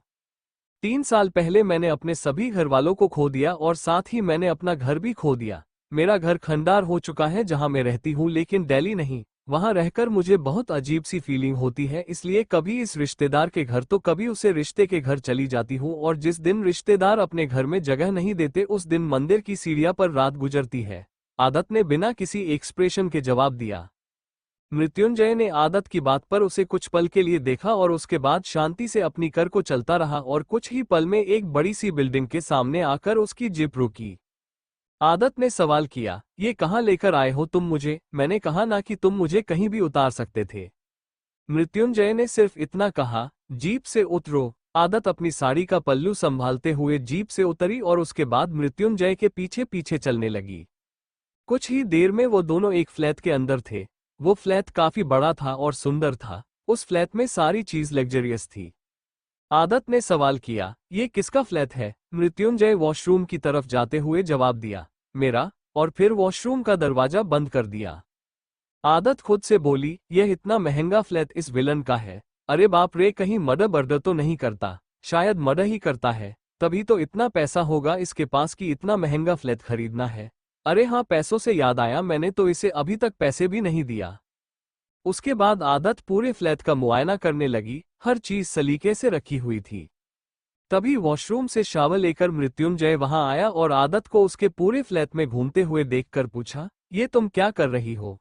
3 साल पहले मैंने अपने सभी घर वालों को खो दिया और साथ ही मैंने अपना घर भी खो दिया। मेरा घर खंडार हो चुका है जहां मैं रहती हूँ, लेकिन दिल्ली नहीं। वहां रहकर मुझे बहुत अजीब सी फीलिंग होती है, इसलिए कभी इस रिश्तेदार के घर तो कभी उसे रिश्ते के घर चली जाती हूँ, और जिस दिन रिश्तेदार अपने घर में जगह नहीं देते उस दिन मंदिर की सीढ़ियां पर रात गुजरती है। आदत ने बिना किसी एक्सप्रेशन के जवाब दिया। मृत्युंजय ने आदत की बात पर उसे कुछ पल के लिए देखा और उसके बाद शांति से अपनी कार को चलता रहा, और कुछ ही पल में एक बड़ी सी बिल्डिंग के सामने आकर उसकी जीप रुकी। आदत ने सवाल किया, ये कहाँ लेकर आए हो तुम मुझे? मैंने कहा ना कि तुम मुझे कहीं भी उतार सकते थे। मृत्युंजय ने सिर्फ इतना कहा, जीप से उतरो। आदत अपनी साड़ी का पल्लू संभालते हुए जीप से उतरी और उसके बाद मृत्युंजय के पीछे पीछे चलने लगी। कुछ ही देर में वो दोनों एक फ्लैट के अंदर थे। वो फ्लैट काफी बड़ा था और सुंदर था। उस फ्लैट में सारी चीज लग्जरियस थी। आदत ने सवाल किया, ये किसका फ्लैट है? मृत्युंजय वॉशरूम की तरफ जाते हुए जवाब दिया, मेरा। और फिर वॉशरूम का दरवाजा बंद कर दिया। आदत खुद से बोली, यह इतना महंगा फ्लैट इस विलन का है। अरे बाप रे, कहीं मर्डर बर्डर तो नहीं करता? शायद मर्डर ही करता है, तभी तो इतना पैसा होगा इसके पास कि इतना महंगा फ्लैट खरीदना है। अरे हाँ, पैसों से याद आया, मैंने तो इसे अभी तक पैसे भी नहीं दिया। उसके बाद आदत पूरे फ्लैट का मुआयना करने लगी। हर चीज सलीके से रखी हुई थी। तभी वॉशरूम से शावर लेकर मृत्युंजय वहां आया और आदत को उसके पूरे फ्लैट में घूमते हुए देखकर पूछा, ये तुम क्या कर रही हो?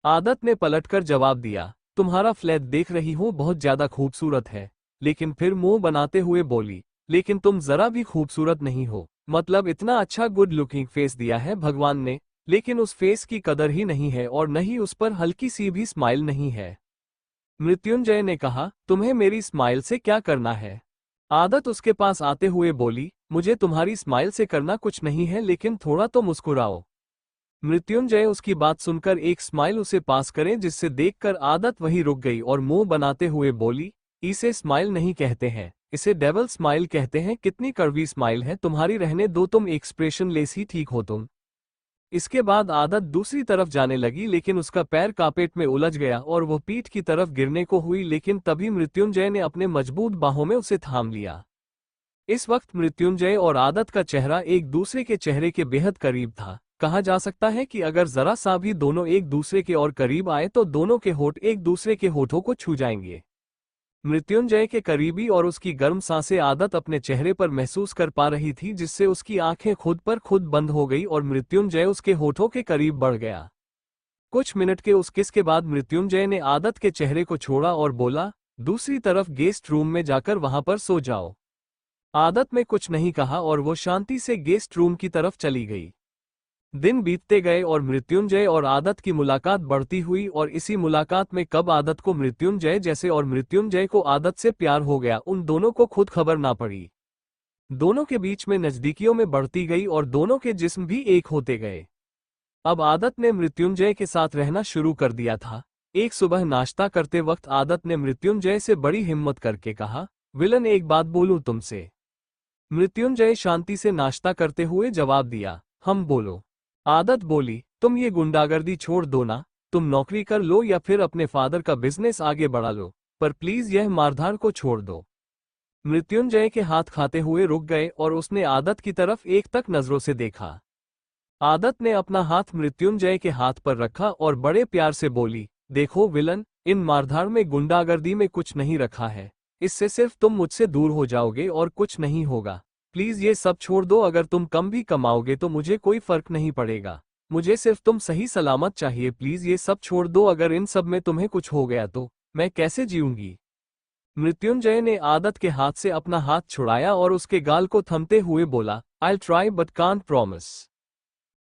आदत ने पलटकर जवाब दिया, तुम्हारा फ्लैट देख रही हूं, बहुत ज्यादा खूबसूरत है। लेकिन फिर मुंह बनाते हुए बोली, लेकिन तुम जरा भी खूबसूरत नहीं हो। मतलब इतना अच्छा गुड लुकिंग फेस दिया है भगवान ने, लेकिन उस फेस की कदर ही नहीं है और न ही उस पर हल्की सी भी स्माइल नहीं है। मृत्युंजय ने कहा, तुम्हें मेरी स्माइल से क्या करना है? आदत उसके पास आते हुए बोली, मुझे तुम्हारी स्माइल से करना कुछ नहीं है, लेकिन थोड़ा तो मुस्कुराओ। मृत्युंजय उसकी बात सुनकर एक स्माइल उसे पास करें जिससे देखकर आदत वहीं रुक गई और मुंह बनाते हुए बोली, इसे स्माइल नहीं कहते हैं, इसे डेविल स्माइल कहते हैं। कितनी कड़वी स्माइल है तुम्हारी, रहने दो, तुम एक्सप्रेशन लेस ही ठीक हो तुम। इसके बाद आदत दूसरी तरफ जाने लगी, लेकिन उसका पैर कारपेट में उलझ गया और वो पीठ की तरफ गिरने को हुई, लेकिन तभी मृत्युंजय ने अपने मजबूत बाहों में उसे थाम लिया। इस वक्त मृत्युंजय और आदत का चेहरा एक दूसरे के चेहरे के बेहद करीब था। कहा जा सकता है कि अगर जरा सा भी दोनों एक दूसरे के और करीब आए तो दोनों के होठ एक दूसरे के होठों को छू जाएंगे। मृत्युंजय के करीबी और उसकी गर्म सांसें आदत अपने चेहरे पर महसूस कर पा रही थी, जिससे उसकी आंखें खुद पर खुद बंद हो गई और मृत्युंजय उसके होठों के करीब बढ़ गया। कुछ मिनट के उस किस के बाद मृत्युंजय ने आदत के चेहरे को छोड़ा और बोला, दूसरी तरफ गेस्ट रूम में जाकर वहां पर सो जाओ। आदत में कुछ नहीं कहा और वो शांति से गेस्ट रूम की तरफ चली गई। दिन बीतते गए और मृत्युंजय और आदत की मुलाकात बढ़ती हुई, और इसी मुलाकात में कब आदत को मृत्युंजय जैसे और मृत्युंजय को आदत से प्यार हो गया, उन दोनों को खुद खबर ना पड़ी। दोनों के बीच में नजदीकियों में बढ़ती गई और दोनों के जिस्म भी एक होते गए। अब आदत ने मृत्युंजय के साथ रहना शुरू कर दिया था। एक सुबह नाश्ता करते वक्त आदत ने मृत्युंजय से बड़ी हिम्मत करके कहा, विलन एक बात बोलूं तुमसे? मृत्युंजय शांति से नाश्ता करते हुए जवाब दिया, हम बोलो। आदत बोली, तुम ये गुंडागर्दी छोड़ दो ना, तुम नौकरी कर लो या फिर अपने फादर का बिजनेस आगे बढ़ा लो, पर प्लीज यह मारधाड़ को छोड़ दो। मृत्युंजय के हाथ खाते हुए रुक गए और उसने आदत की तरफ एक तक नजरों से देखा। आदत ने अपना हाथ मृत्युंजय के हाथ पर रखा और बड़े प्यार से बोली, देखो विलन, इन मारधाड़ में गुंडागर्दी में कुछ नहीं रखा है। इससे सिर्फ तुम मुझसे दूर हो जाओगे और कुछ नहीं होगा। प्लीज ये सब छोड़ दो, अगर तुम कम भी कमाओगे तो मुझे कोई फर्क नहीं पड़ेगा। मुझे सिर्फ तुम सही सलामत चाहिए। प्लीज ये सब छोड़ दो, अगर इन सब में तुम्हें कुछ हो गया तो मैं कैसे जीऊंगी? मृत्युंजय ने आदत के हाथ से अपना हाथ छुड़ाया और उसके गाल को थमते हुए बोला, I'll try but can't promise।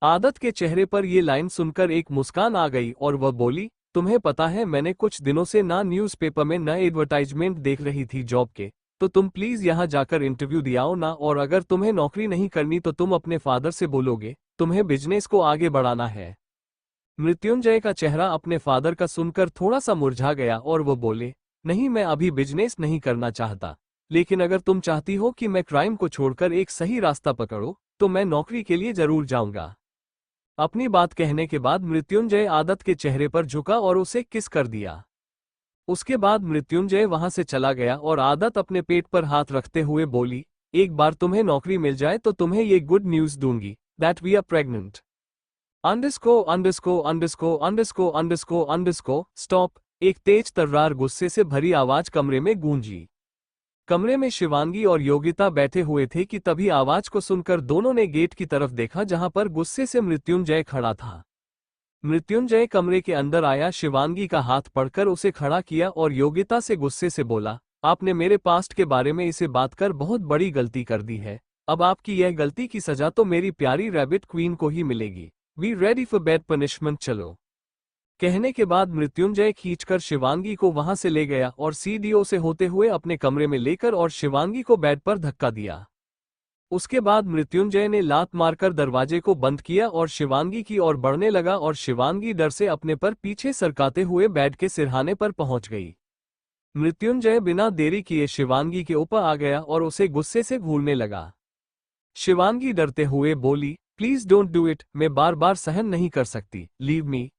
आदत के चेहरे पर ये लाइन सुनकर एक मुस्कान आ गई और वह बोली, तुम्हें पता है मैंने कुछ दिनों से ना न्यूज़पेपर में ना एडवर्टाइजमेंट देख रही थी जॉब के, तो तुम प्लीज यहाँ जाकर इंटरव्यू दियाओ ना, और अगर तुम्हें नौकरी नहीं करनी तो तुम अपने फादर से बोलोगे, तुम्हें बिजनेस को आगे बढ़ाना है। मृत्युंजय का चेहरा अपने फादर का सुनकर थोड़ा सा मुरझा गया और वो बोले, नहीं, मैं अभी बिजनेस नहीं करना चाहता। लेकिन अगर तुम चाहती हो कि मैं क्राइम को छोड़कर एक सही रास्ता पकड़ूं, तो मैं नौकरी के लिए जरूर जाऊंगा। अपनी बात कहने के बाद मृत्युंजय आदत के चेहरे पर झुका और उसे किस कर दिया। उसके बाद मृत्युंजय वहां से चला गया और आदत अपने पेट पर हाथ रखते हुए बोली, एक बार तुम्हें नौकरी मिल जाए तो तुम्हें ये गुड न्यूज दूंगी, दैट वी आर प्रेग्नेंट। अंडरस्को स्टॉप। एक तेज तर्रार गुस्से से भरी आवाज कमरे में गूंजी। कमरे में शिवांगी और योगिता बैठे हुए थे कि तभी आवाज को सुनकर दोनों ने गेट की तरफ देखा जहां पर गुस्से से मृत्युंजय खड़ा था। मृत्युंजय कमरे के अंदर आया, शिवांगी का हाथ पकड़कर उसे खड़ा किया और योगिता से गुस्से से बोला, आपने मेरे पास्ट के बारे में इसे बात कर बहुत बड़ी गलती कर दी है। अब आपकी यह गलती की सजा तो मेरी प्यारी रैबिट क्वीन को ही मिलेगी। We ready for bad punishment, चलो। कहने के बाद मृत्युंजय खींचकर शिवांगी को वहां से ले गया और सीढ़ियों से होते हुए अपने कमरे में लेकर और शिवांगी को बेड पर धक्का दिया। उसके बाद मृत्युंजय ने लात मारकर दरवाजे को बंद किया और शिवांगी की ओर बढ़ने लगा और शिवांगी डर से अपने पर पीछे सरकाते हुए बेड के सिरहाने पर पहुंच गई। मृत्युंजय बिना देरी किए शिवांगी के ऊपर आ गया और उसे गुस्से से घूरने लगा। शिवांगी डरते हुए बोली, प्लीज डोंट डू इट, मैं बार बार सहन नहीं कर सकती, लीव मी।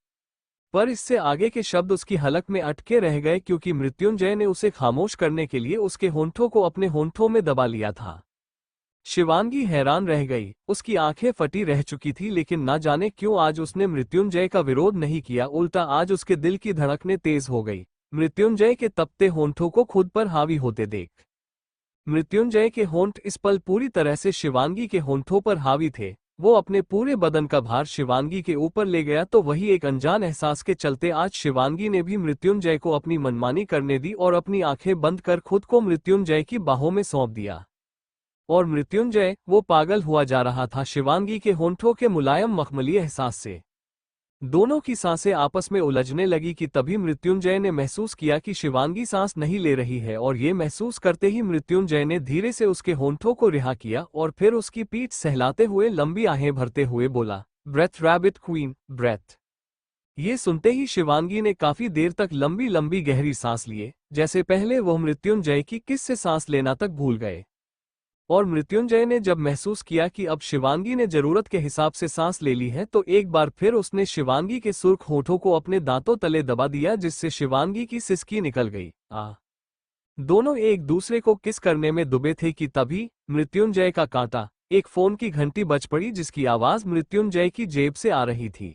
पर इससे आगे के शब्द उसकी हलक में अटके रह गए क्योंकि मृत्युंजय ने उसे खामोश करने के लिए उसके होंठों को अपने होंठों में दबा लिया था। शिवांगी हैरान रह गई, उसकी आंखें फटी रह चुकी थी, लेकिन ना जाने क्यों आज उसने मृत्युंजय का विरोध नहीं किया, उल्टा आज उसके दिल की धड़कनें तेज हो गई मृत्युंजय के तपते होंठों को खुद पर हावी होते देख। मृत्युंजय के होंठ इस पल पूरी तरह से शिवांगी के होंठों पर हावी थे। वो अपने पूरे बदन का भार शिवांगी के ऊपर ले गया तो वही एक अनजान एहसास के चलते आज शिवांगी ने भी मृत्युंजय को अपनी मनमानी करने दी और अपनी आंखें बंद कर खुद को मृत्युंजय की बाहों में सौंप दिया। और मृत्युंजय, वो पागल हुआ जा रहा था शिवांगी के होंठों के मुलायम मखमली एहसास से। दोनों की सांसें आपस में उलझने लगी कि तभी मृत्युंजय ने महसूस किया कि शिवांगी सांस नहीं ले रही है और ये महसूस करते ही मृत्युंजय ने धीरे से उसके होंठों को रिहा किया और फिर उसकी पीठ सहलाते हुए लंबी आहें भरते हुए बोला, ब्रेथ रैबिट क्वीन, ब्रेथ। ये सुनते ही शिवांगी ने काफी देर तक लंबी लंबी गहरी सांस लिए, जैसे पहले वह मृत्युंजय की किस से सांस लेना तक भूल गए। और मृत्युंजय ने जब महसूस किया कि अब शिवांगी ने जरूरत के हिसाब से सांस ले ली है तो एक बार फिर उसने शिवांगी के सुर्ख होठों को अपने दांतों तले दबा दिया जिससे शिवांगी की सिसकी निकल गई। दोनों एक दूसरे को किस करने में डूबे थे कि तभी मृत्युंजय का कांटा, एक फोन की घंटी बज पड़ी जिसकी आवाज मृत्युंजय की जेब से आ रही थी।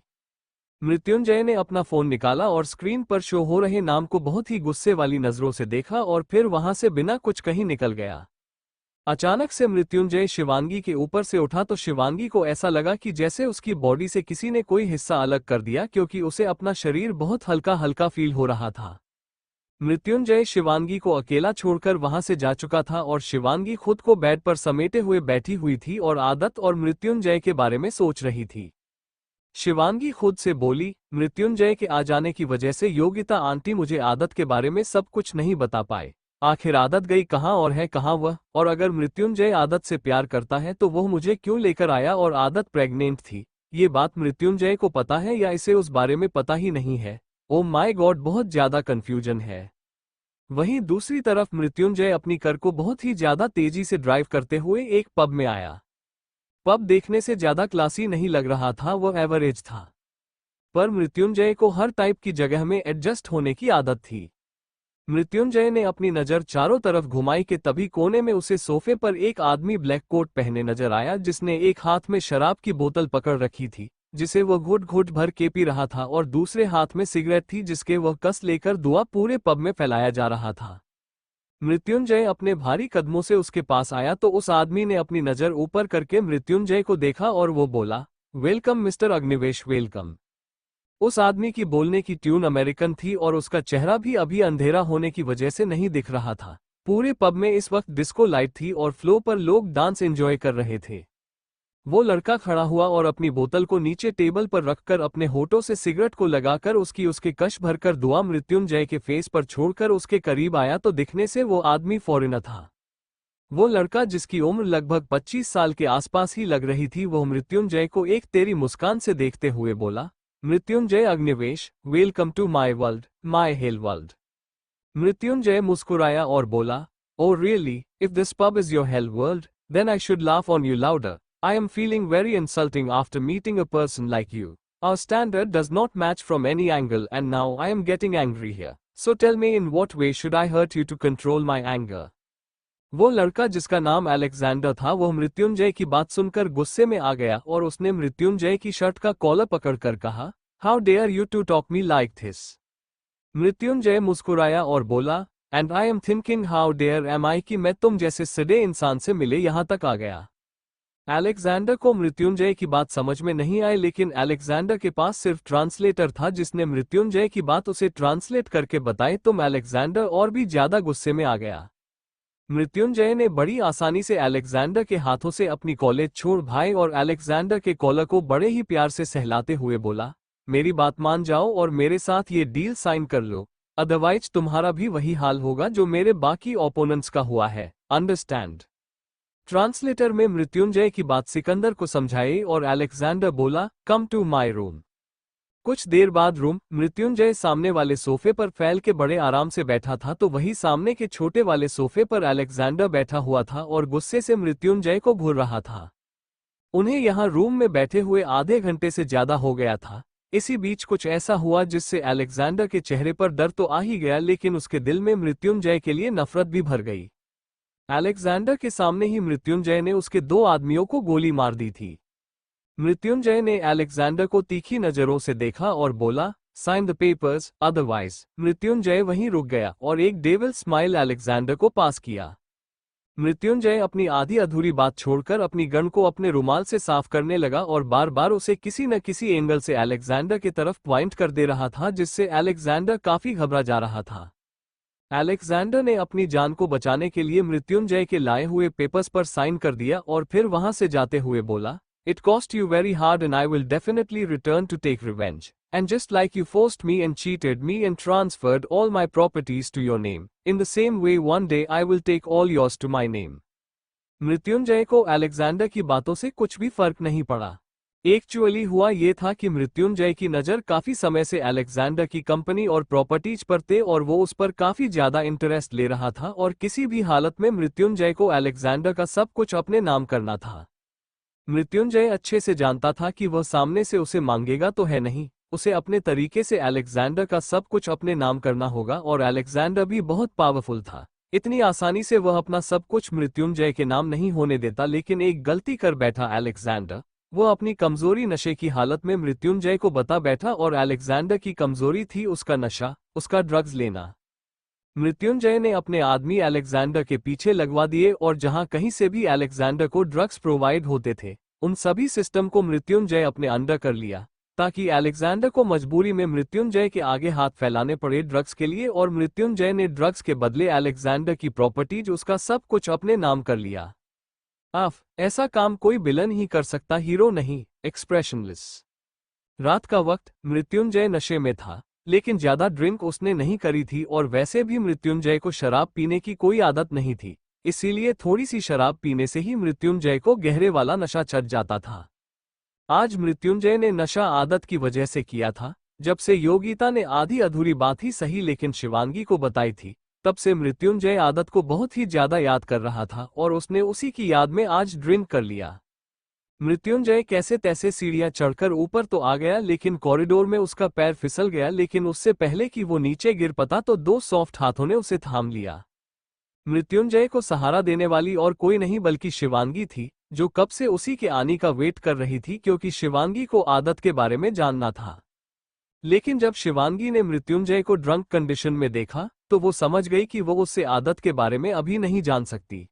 मृत्युंजय ने अपना फोन निकाला और स्क्रीन पर शो हो रहे नाम को बहुत ही गुस्से वाली नजरों से देखा और फिर वहां से बिना कुछ कहीं निकल गया। अचानक से मृत्युंजय शिवांगी के ऊपर से उठा तो शिवांगी को ऐसा लगा कि जैसे उसकी बॉडी से किसी ने कोई हिस्सा अलग कर दिया क्योंकि उसे अपना शरीर बहुत हल्का हल्का फील हो रहा था। मृत्युंजय शिवांगी को अकेला छोड़कर वहां से जा चुका था और शिवांगी खुद को बेड पर समेटे हुए बैठी हुई थी और आदत और मृत्युंजय के बारे में सोच रही थी। शिवांगी खुद से बोली, मृत्युंजय के आ जाने की वजह से योगिता आंटी मुझे आदत के बारे में सब कुछ नहीं बता पाए। आखिर आदत गई कहाँ और है कहाँ वह, और अगर मृत्युंजय आदत से प्यार करता है तो वह मुझे क्यों लेकर आया और आदत प्रेग्नेंट थी। ये बात मृत्युंजय को पता है या इसे उस बारे में पता ही नहीं है। ओ माय गॉड, बहुत ज्यादा कंफ्यूजन है। वहीं दूसरी तरफ मृत्युंजय अपनी कार को बहुत ही ज्यादा तेजी से ड्राइव करते हुए एक पब में आया। पब देखने से ज्यादा क्लासी नहीं लग रहा था, वह एवरेज था। पर मृत्युंजय को हर टाइप की जगह में एडजस्ट होने की आदत थी। मृत्युंजय ने अपनी नजर चारों तरफ घुमाई कि तभी कोने में उसे सोफे पर एक आदमी ब्लैक कोट पहने नजर आया जिसने एक हाथ में शराब की बोतल पकड़ रखी थी जिसे वह घुट घुट भर के पी रहा था और दूसरे हाथ में सिगरेट थी जिसके वह कस लेकर धुआं पूरे पब में फैलाया जा रहा था। मृत्युंजय अपने भारी कदमों से उसके पास आया तो उस आदमी ने अपनी नजर ऊपर करके मृत्युंजय को देखा और वो बोला, वेलकम मिस्टर अग्निवेश, वेलकम। उस आदमी की बोलने की ट्यून अमेरिकन थी और उसका चेहरा भी अभी अंधेरा होने की वजह से नहीं दिख रहा था। पूरे पब में इस वक्त डिस्को लाइट थी और फ्लो पर लोग डांस एंजॉय कर रहे थे। वो लड़का खड़ा हुआ और अपनी बोतल को नीचे टेबल पर रखकर अपने होठों से सिगरेट को लगाकर उसके कश भरकर धुआं मृत्युंजय के फेस पर छोड़कर उसके करीब आया तो दिखने से वो आदमी फॉरेनर था। वो लड़का जिसकी उम्र लगभग 25 साल के आसपास ही लग रही थी, वो मृत्युंजय को एक तेरी मुस्कान से देखते हुए बोला, Mrityunjay Agnivesh, welcome to my world, my hell world. Mrityunjay मुस्कुराया और बोला, Oh really, if this pub is your hell world, then I should laugh on you louder. I am feeling very insulting after meeting a person like you. Our standard does not match from any angle and now I am getting angry here. So tell me in what way should I hurt you to control my anger? वो लड़का जिसका नाम Alexander था वो मृत्युंजय की बात सुनकर गुस्से में आ गया और उसने मृत्युंजय की शर्ट का कॉलर पकड़कर कहा, How dare you to talk me like this? Mrityunjay मुस्कुराया और बोला, And I am thinking how dare am I कि मैं तुम जैसे सड़े इंसान से मिले यहाँ तक आ गया। अलेक्जेंडर को मृत्युंजय की बात समझ में नहीं आई लेकिन अलेक्जेंडर के पास सिर्फ ट्रांसलेटर था जिसने मृत्युंजय की बात उसे ट्रांसलेट करके बताई तो अलेक्जेंडर और भी ज्यादा गुस्से में आ गया। मृत्युंजय ने बड़ी आसानी से अलेक्जेंडर के हाथों से अपनी कॉलेज छोड़ भाई और अलेक्जेंडर के कॉलर को बड़े ही प्यार से सहलाते हुए बोला, मेरी बात मान जाओ और मेरे साथ ये डील साइन कर लो, अदरवाइज तुम्हारा भी वही हाल होगा जो मेरे बाकी ओपोनेंट्स का हुआ है, अंडरस्टैंड। ट्रांसलेटर में मृत्युंजय की बात सिकंदर को समझाई और अलेक्जेंडर बोला, कम टू माई रूम। कुछ देर बाद रूम मृत्युंजय सामने वाले सोफे पर फैल के बड़े आराम से बैठा था तो वही सामने के छोटे वाले सोफे पर अलेक्जेंडर बैठा हुआ था और गुस्से से मृत्युंजय को घूर रहा था। उन्हें यहाँ रूम में बैठे हुए आधे घंटे से ज्यादा हो गया था। इसी बीच कुछ ऐसा हुआ जिससे अलेक्जेंडर के चेहरे पर डर तो आ ही गया लेकिन उसके दिल में मृत्युंजय के लिए नफरत भी भर गई। अलेक्जेंडर के सामने ही मृत्युंजय ने उसके 2 आदमियों को गोली मार दी थी। मृत्युंजय ने अलेक्जेंडर को तीखी नजरों से देखा और बोला, sign the papers otherwise. Mrityunjay वहीं रुक गया और एक डेविल स्माइल अलेक्जेंडर को पास किया। मृत्युंजय अपनी आधी अधूरी बात छोड़कर अपनी गन को अपने रुमाल से साफ करने लगा और बार बार उसे किसी न किसी एंगल से अलेक्जेंडर की तरफ पॉइंट कर दे रहा था जिससे अलेक्जेंडर काफी घबरा जा रहा था। अलेक्जेंडर ने अपनी जान को बचाने के लिए मृत्युंजय के लाए हुए पेपर्स पर साइन कर दिया और फिर वहां से जाते हुए बोला, It cost you very hard and I will definitely return to take revenge. And just like you forced me and cheated me and transferred all my properties to your name, in the same way one day I will take all yours to my name. Mrityunjay को Alexander की बातों से कुछ भी फर्क नहीं पड़ा। Actually हुआ ये था कि मृत्युंजय की नज़र काफी समय से अलेक्जेंडर की कंपनी और प्रॉपर्टीज पर थे और वो उस पर काफी ज्यादा इंटरेस्ट ले रहा था और किसी भी हालत में मृत्युंजय को अलेक्जेंडर का सब कुछ अपने नाम करना था। मृत्युंजय अच्छे से जानता था कि वह सामने से उसे मांगेगा तो है नहीं, उसे अपने तरीके से अलेक्जेंडर का सब कुछ अपने नाम करना होगा और अलेक्जेंडर भी बहुत पावरफुल था। इतनी आसानी से वह अपना सब कुछ मृत्युंजय के नाम नहीं होने देता लेकिन एक गलती कर बैठा अलेक्जेंडर। वह अपनी कमजोरी नशे की हालत में मृत्युंजय को बता बैठा और अलेक्जेंडर की कमजोरी थी उसका नशा, उसका ड्रग्स लेना। मृत्युंजय ने अपने आदमी अलेक्जेंडर के पीछे लगवा दिए और जहां कहीं से भी अलेक्जेंडर को ड्रग्स प्रोवाइड होते थे उन सभी सिस्टम को मृत्युंजय अपने अंडर कर लिया ताकि अलेक्जेंडर को मजबूरी में मृत्युंजय के आगे हाथ फैलाने पड़े ड्रग्स के लिए और मृत्युंजय ने ड्रग्स के बदले अलेक्जेंडर की प्रॉपर्टीज उसका सब कुछ अपने नाम कर लिया। ऐसा काम कोई विलन ही कर सकता, हीरो नहीं, एक्सप्रेशनलेस। रात का वक्त मृत्युंजय नशे में था लेकिन ज्यादा ड्रिंक उसने नहीं करी थी और वैसे भी मृत्युंजय को शराब पीने की कोई आदत नहीं थी, इसीलिए थोड़ी सी शराब पीने से ही मृत्युंजय को गहरे वाला नशा चढ़ जाता था। आज मृत्युंजय ने नशा आदत की वजह से किया था। जब से योगिता ने आधी अधूरी बात ही सही लेकिन शिवांगी को बताई थी तब से मृत्युंजय आदत को बहुत ही ज्यादा याद कर रहा था और उसने उसी की याद में आज ड्रिंक कर लिया। मृत्युंजय कैसे तैसे सीढ़ियां चढ़कर ऊपर तो आ गया लेकिन कॉरिडोर में उसका पैर फिसल गया लेकिन उससे पहले कि वो नीचे गिर पता तो 2 सॉफ्ट हाथों ने उसे थाम लिया। मृत्युंजय को सहारा देने वाली और कोई नहीं बल्कि शिवांगी थी जो कब से उसी के आने का वेट कर रही थी क्योंकि शिवांगी को आदत के बारे में जानना था। लेकिन जब शिवांगी ने मृत्युंजय को ड्रंक कंडीशन में देखा तो वो समझ गई कि वो उससे आदत के बारे में अभी नहीं जान सकती।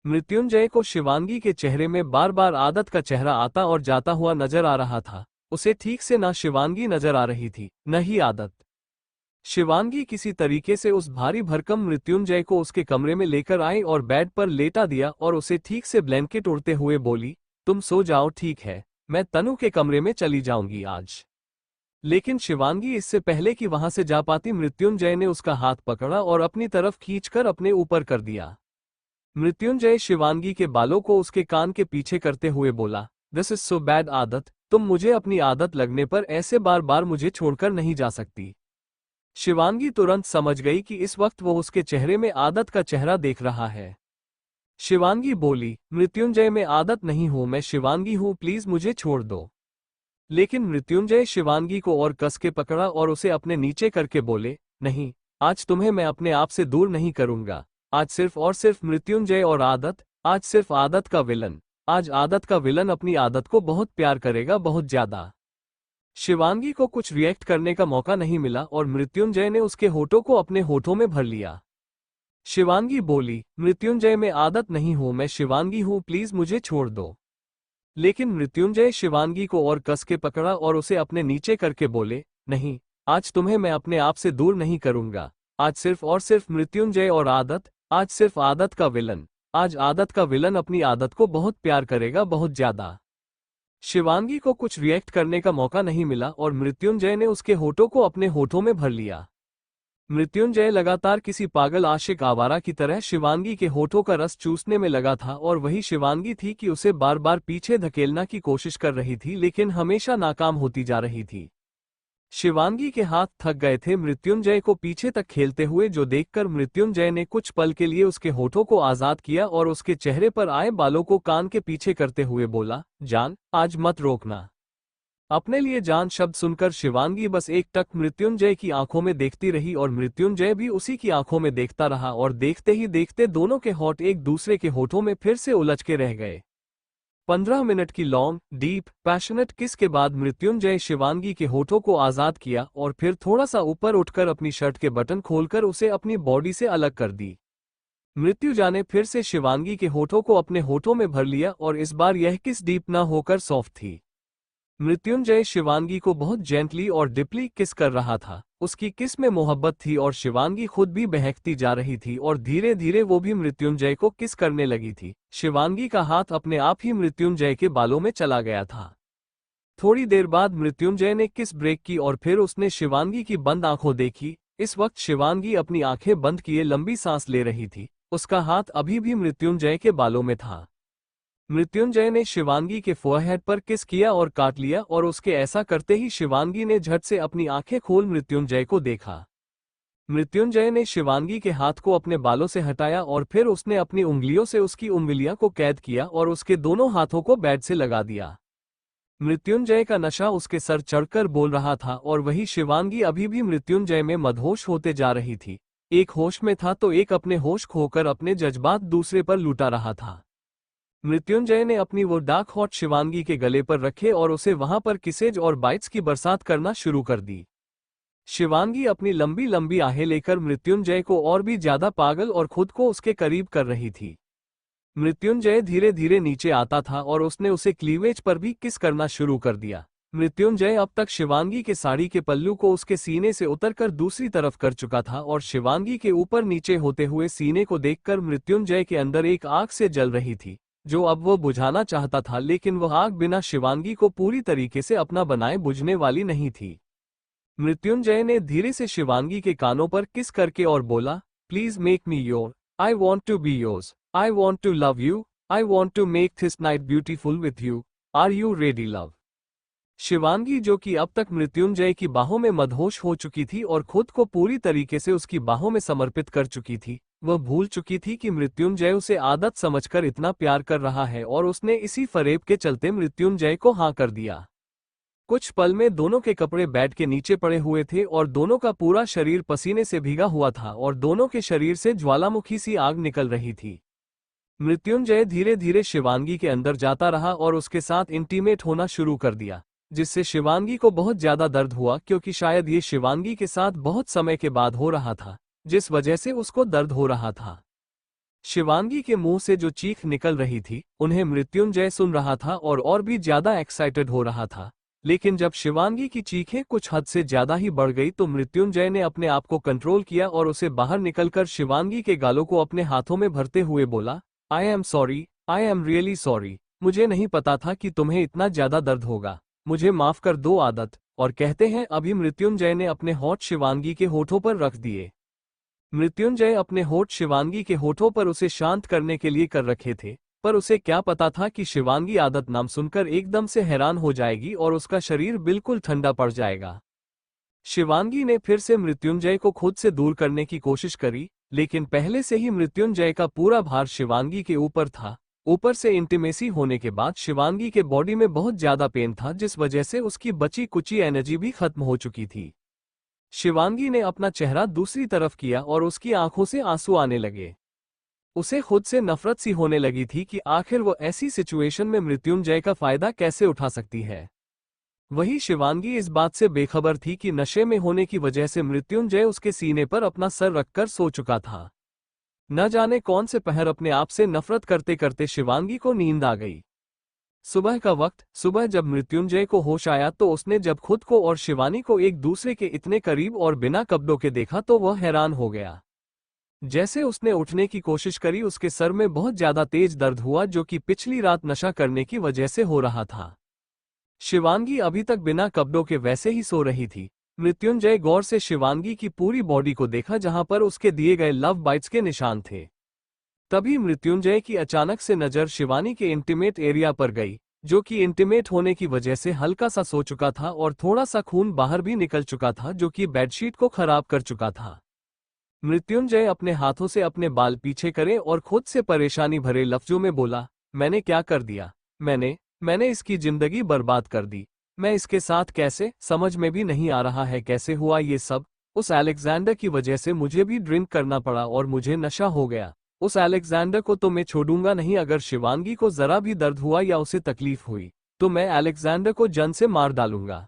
मृत्युंजय को शिवांगी के चेहरे में बार बार आदत का चेहरा आता और जाता हुआ नजर आ रहा था। उसे ठीक से ना शिवांगी नजर आ रही थी न ही आदत। शिवांगी किसी तरीके से उस भारी भरकम मृत्युंजय को उसके कमरे में लेकर आई और बेड पर लेटा दिया और उसे ठीक से ब्लैंकेट उड़ते हुए बोली, तुम सो जाओ, ठीक है, मैं तनु के कमरे में चली जाऊंगी आज। लेकिन शिवांगी इससे पहले कि वहां से जा पाती मृत्युंजय ने उसका हाथ पकड़ा और अपनी तरफ खींचकर अपने ऊपर कर दिया। मृत्युंजय शिवांगी के बालों को उसके कान के पीछे करते हुए बोला, दिस इज सो बैड आदत, तुम मुझे अपनी आदत लगने पर ऐसे बार बार मुझे छोड़कर नहीं जा सकती। शिवांगी तुरंत समझ गई कि इस वक्त वो उसके चेहरे में आदत का चेहरा देख रहा है। शिवांगी बोली, मृत्युंजय मैं आदत नहीं हूं, मैं शिवांगी हूं, प्लीज मुझे छोड़ दो। लेकिन मृत्युंजय शिवांगी को और कस के पकड़ा और उसे अपने नीचे करके बोले, नहीं, आज तुम्हें मैं अपने आप से दूर नहीं करूंगा। आज सिर्फ और सिर्फ मृत्युंजय और आदत, आज सिर्फ आदत का विलन। आज आदत का विलन अपनी आदत को बहुत प्यार करेगा, बहुत ज्यादा। शिवांगी को कुछ रिएक्ट करने का मौका नहीं मिला और मृत्युंजय ने उसके होठों को अपने होठों में भर लिया। शिवांगी बोली, मृत्युंजय मैं आदत नहीं हूं, मैं शिवांगी हूं, प्लीज मुझे छोड़ दो। लेकिन मृत्युंजय शिवांगी को और कस के पकड़ा और उसे अपने नीचे करके बोले, नहीं, आज तुम्हें मैं अपने आप से दूर नहीं करूंगा। आज सिर्फ और सिर्फ मृत्युंजय और आदत, आज सिर्फ आदत का विलन। आज आदत का विलन अपनी आदत को बहुत प्यार करेगा, बहुत ज्यादा। शिवांगी को कुछ रिएक्ट करने का मौका नहीं मिला और मृत्युंजय ने उसके होठों को अपने होठों में भर लिया। मृत्युंजय लगातार किसी पागल आशिक आवारा की तरह शिवांगी के होठों का रस चूसने में लगा था और वही शिवांगी थी कि उसे बार बार पीछे धकेलना की कोशिश कर रही थी, लेकिन हमेशा नाकाम होती जा रही थी। शिवांगी के हाथ थक गए थे मृत्युंजय को पीछे तक खेलते हुए, जो देखकर मृत्युंजय ने कुछ पल के लिए उसके होठों को आजाद किया और उसके चेहरे पर आए बालों को कान के पीछे करते हुए बोला, जान, आज मत रोकना। अपने लिए जान शब्द सुनकर शिवांगी बस एक टक मृत्युंजय की आंखों में देखती रही और मृत्युंजय भी उसी की आंखों में देखता रहा और देखते ही देखते दोनों के होठ एक दूसरे के होठों में फिर से उलझ के रह गए। 15 मिनट की लॉन्ग, डीप, पैशनेट किस के बाद मृत्युंजय शिवांगी के होठों को आजाद किया और फिर थोड़ा सा ऊपर उठकर अपनी शर्ट के बटन खोलकर उसे अपनी बॉडी से अलग कर दी। मृत्युंजय ने फिर से शिवांगी के होठों को अपने होठों में भर लिया और इस बार यह किस डीप न होकर सॉफ्ट थी। मृत्युंजय शिवांगी को बहुत जेंटली और डिपली किस कर रहा था। उसकी किस में मोहब्बत थी और शिवांगी खुद भी बहकती जा रही थी और धीरे धीरे वो भी मृत्युंजय को किस करने लगी थी। शिवांगी का हाथ अपने आप ही मृत्युंजय के बालों में चला गया था। थोड़ी देर बाद मृत्युंजय ने किस ब्रेक की और फिर उसने शिवांगी की बंद आंखों देखी। इस वक्त शिवांगी अपनी आंखें बंद किए लंबी सांस ले रही थी। उसका हाथ अभी भी मृत्युंजय के बालों में था। मृत्युंजय ने शिवांगी के फोरहेड पर किस किया और काट लिया और उसके ऐसा करते ही शिवांगी ने झट से अपनी आंखें खोल मृत्युंजय को देखा। मृत्युंजय ने शिवांगी के हाथ को अपने बालों से हटाया और फिर उसने अपनी उंगलियों से उसकी उंगलियां को कैद किया और उसके दोनों हाथों को बेड से लगा दिया। मृत्युंजय का नशा उसके सर चढ़कर बोल रहा था और वही शिवांगी अभी भी मृत्युंजय में मदहोश होते जा रही थी। एक होश में था तो एक अपने होश खोकर अपने जज्बात दूसरे पर लुटा रहा था। मृत्युंजय ने अपनी वो डार्क हॉट शिवांगी के गले पर रखे और उसे वहां पर किसेज और बाइट्स की बरसात करना शुरू कर दी। शिवांगी अपनी लंबी लंबी आहें लेकर मृत्युंजय को और भी ज्यादा पागल और खुद को उसके करीब कर रही थी। मृत्युंजय धीरे धीरे नीचे आता था और उसने उसे क्लीवेज पर भी किस करना शुरू कर दिया। मृत्युंजय अब तक शिवांगी के साड़ी के पल्लू को उसके सीने से उतरकर दूसरी तरफ कर चुका था और शिवांगी के ऊपर नीचे होते हुए सीने को देखकर मृत्युंजय के अंदर एक आग से जल रही थी, जो अब वो बुझाना चाहता था, लेकिन वह आग बिना शिवांगी को पूरी तरीके से अपना बनाए बुझने वाली नहीं थी। मृत्युंजय ने धीरे से शिवांगी के कानों पर किस करके और बोला, please make me your, I want to be yours, I want to love you, I want to make this night beautiful with you, are you ready love. Shivangi, जो कि अब तक मृत्युंजय की बाहों में मदहोश हो चुकी थी और खुद को पूरी तरीके से उसकी बाहों में समर्पित कर चुकी थी, वह भूल चुकी थी कि मृत्युंजय उसे आदत समझकर इतना प्यार कर रहा है और उसने इसी फरेब के चलते मृत्युंजय को हाँ कर दिया। कुछ पल में दोनों के कपड़े बेड के नीचे पड़े हुए थे और दोनों का पूरा शरीर पसीने से भीगा हुआ था और दोनों के शरीर से ज्वालामुखी सी आग निकल रही थी। मृत्युंजय धीरे धीरे शिवांगी के अंदर जाता रहा और उसके साथ इंटीमेट होना शुरू कर दिया, जिससे शिवांगी को बहुत ज्यादा दर्द हुआ, क्योंकि शायद ये शिवांगी के साथ बहुत समय के बाद हो रहा था, जिस वजह से उसको दर्द हो रहा था। शिवांगी के मुंह से जो चीख निकल रही थी उन्हें मृत्युंजय सुन रहा था और भी ज्यादा एक्साइटेड हो रहा था। लेकिन जब शिवांगी की चीखें कुछ हद से ज्यादा ही बढ़ गई तो मृत्युंजय ने अपने आप को कंट्रोल किया और उसे बाहर निकलकर शिवांगी के गालों को अपने हाथों में भरते हुए बोला, I am sorry, I am really sorry, मुझे नहीं पता था कि तुम्हें इतना ज्यादा दर्द होगा, मुझे माफ कर दो आदत। और कहते हैं अभी मृत्युंजय ने अपने होठ शिवांगी के होठों पर रख दिए। मृत्युंजय अपने होठ शिवांगी के होठों पर उसे शांत करने के लिए कर रखे थे, पर उसे क्या पता था कि शिवांगी आदत नाम सुनकर एकदम से हैरान हो जाएगी और उसका शरीर बिल्कुल ठंडा पड़ जाएगा। शिवांगी ने फिर से मृत्युंजय को खुद से दूर करने की कोशिश करी, लेकिन पहले से ही मृत्युंजय का पूरा भार शिवांगी के ऊपर था। ऊपर से इंटीमेसी होने के बाद शिवांगी के बॉडी में बहुत ज्यादा पेन था, जिस वजह से उसकी बची कुची एनर्जी भी खत्म हो चुकी थी। शिवांगी ने अपना चेहरा दूसरी तरफ किया और उसकी आंखों से आंसू आने लगे। उसे खुद से नफरत सी होने लगी थी कि आखिर वो ऐसी सिचुएशन में मृत्युंजय का फायदा कैसे उठा सकती है। वही शिवांगी इस बात से बेखबर थी कि नशे में होने की वजह से मृत्युंजय उसके सीने पर अपना सर रखकर सो चुका था। न जाने कौन से पहर अपने आप से नफरत करते करते शिवांगी को नींद आ गई। सुबह का वक्त, सुबह जब मृत्युंजय को होश आया तो उसने जब खुद को और शिवानी को एक दूसरे के इतने करीब और बिना कपड़ों के देखा तो वह हैरान हो गया। जैसे उसने उठने की कोशिश करी, उसके सर में बहुत ज्यादा तेज दर्द हुआ, जो कि पिछली रात नशा करने की वजह से हो रहा था। शिवांगी अभी तक बिना कपड़ों के वैसे ही सो रही थी। मृत्युंजय गौर से शिवांगी की पूरी बॉडी को देखा, जहां पर उसके दिए गए लव बाइट्स के निशान थे। तभी मृत्युंजय की अचानक से नजर शिवानी के इंटीमेट एरिया पर गई, जो कि इंटीमेट होने की वजह से हल्का सा सो चुका था और थोड़ा सा खून बाहर भी निकल चुका था, जो कि बेडशीट को खराब कर चुका था। मृत्युंजय अपने हाथों से अपने बाल पीछे करे और खुद से परेशानी भरे लफ्जों में बोला, मैंने क्या कर दिया? मैंने इसकी जिंदगी बर्बाद कर दी। मैं इसके साथ कैसे, समझ में भी नहीं आ रहा है कैसे हुआ ये सब। उस अलेक्जेंडर की वजह से मुझे भी ड्रिंक करना पड़ा और मुझे नशा हो गया। उस अलेक्जेंडर को तो मैं छोड़ूंगा नहीं। अगर शिवांगी को जरा भी दर्द हुआ या उसे तकलीफ हुई तो मैं अलेक्जेंडर को जन से मार डालूंगा।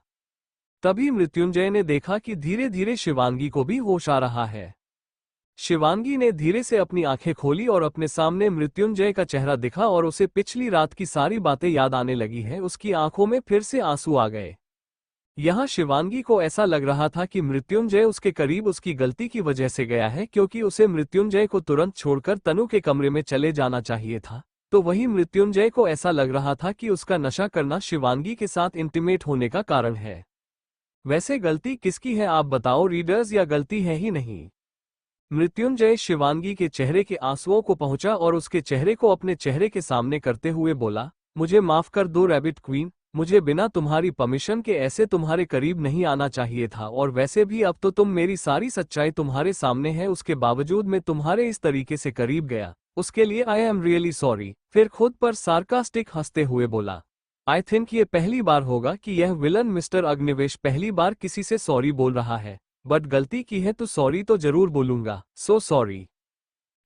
तभी मृत्युंजय ने देखा कि धीरे धीरे शिवांगी को भी होश आ रहा है। शिवांगी ने धीरे से अपनी आंखें खोली और अपने सामने मृत्युंजय का चेहरा दिखा और उसे पिछली रात की सारी बातें याद आने लगी है। उसकी आंखों में फिर से आंसू आ गए। यहाँ शिवांगी को ऐसा लग रहा था कि मृत्युंजय उसके करीब उसकी गलती की वजह से गया है, क्योंकि उसे मृत्युंजय को तुरंत छोड़कर तनु के कमरे में चले जाना चाहिए था। तो वही मृत्युंजय को ऐसा लग रहा था कि उसका नशा करना शिवांगी के साथ इंटीमेट होने का कारण है। वैसे गलती किसकी है आप बताओ रीडर्स, या गलती है ही नहीं? मृत्युंजय शिवांगी के चेहरे के आंसुओं को पहुंचा और उसके चेहरे को अपने चेहरे के सामने करते हुए बोला, मुझे माफ कर दो रैबिट क्वीन। मुझे बिना तुम्हारी परमिशन के ऐसे तुम्हारे करीब नहीं आना चाहिए था, और वैसे भी अब तो मेरी सारी सच्चाई तुम्हारे सामने है। उसके बावजूद मैं तुम्हारे इस तरीके से करीब गया, उसके लिए आई एम रियली सॉरी। फिर खुद पर सार्कास्टिक हंसते हुए बोला, आई थिंक ये पहली बार होगा कि यह विलन मिस्टर अग्निवेश पहली बार किसी से सॉरी बोल रहा है। बट गलती की है तो सॉरी तो जरूर बोलूंगा, सो सॉरी।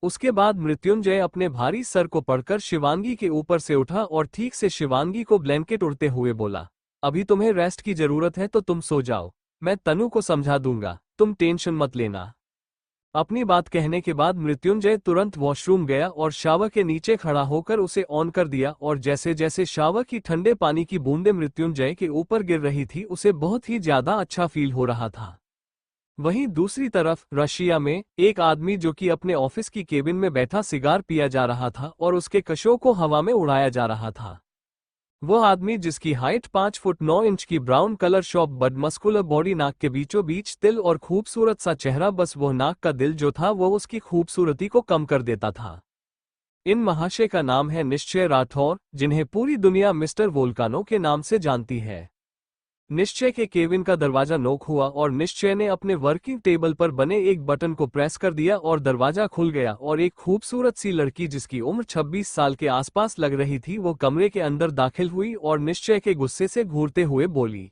उसके बाद मृत्युंजय अपने भारी सर को पकड़कर शिवांगी के ऊपर से उठा और ठीक से शिवांगी को ब्लैंकेट उड़ते हुए बोला, अभी तुम्हें रेस्ट की जरूरत है तो तुम सो जाओ, मैं तनु को समझा दूंगा, तुम टेंशन मत लेना। अपनी बात कहने के बाद मृत्युंजय तुरंत वॉशरूम गया और शावर के नीचे खड़ा होकर उसे ऑन कर दिया, और जैसे जैसे शावर की ठंडे पानी की बूंदें मृत्युंजय के ऊपर गिर रही थी, उसे बहुत ही ज्यादा अच्छा फील हो रहा था। वहीं दूसरी तरफ रशिया में एक आदमी जो कि अपने ऑफिस की केबिन में बैठा सिगार पिया जा रहा था और उसके कशों को हवा में उड़ाया जा रहा था। वह आदमी जिसकी हाइट 5 फुट 9 इंच की ब्राउन कलर शॉप बड मस्कुलर बॉडी, नाक के बीचों बीच तिल और खूबसूरत सा चेहरा, बस वह नाक का दिल जो था वो उसकी खूबसूरती को कम कर देता था। इन महाशय का नाम है निश्चय राठौर, जिन्हें पूरी दुनिया मिस्टर वोल्कानो के नाम से जानती है। निश्चय के केबिन का दरवाजा नॉक हुआ और निश्चय ने अपने वर्किंग टेबल पर बने एक बटन को प्रेस कर दिया और दरवाजा खुल गया, और एक खूबसूरत सी लड़की जिसकी उम्र 26 साल के आसपास लग रही थी, वो कमरे के अंदर दाखिल हुई और निश्चय के गुस्से से घूरते हुए बोली,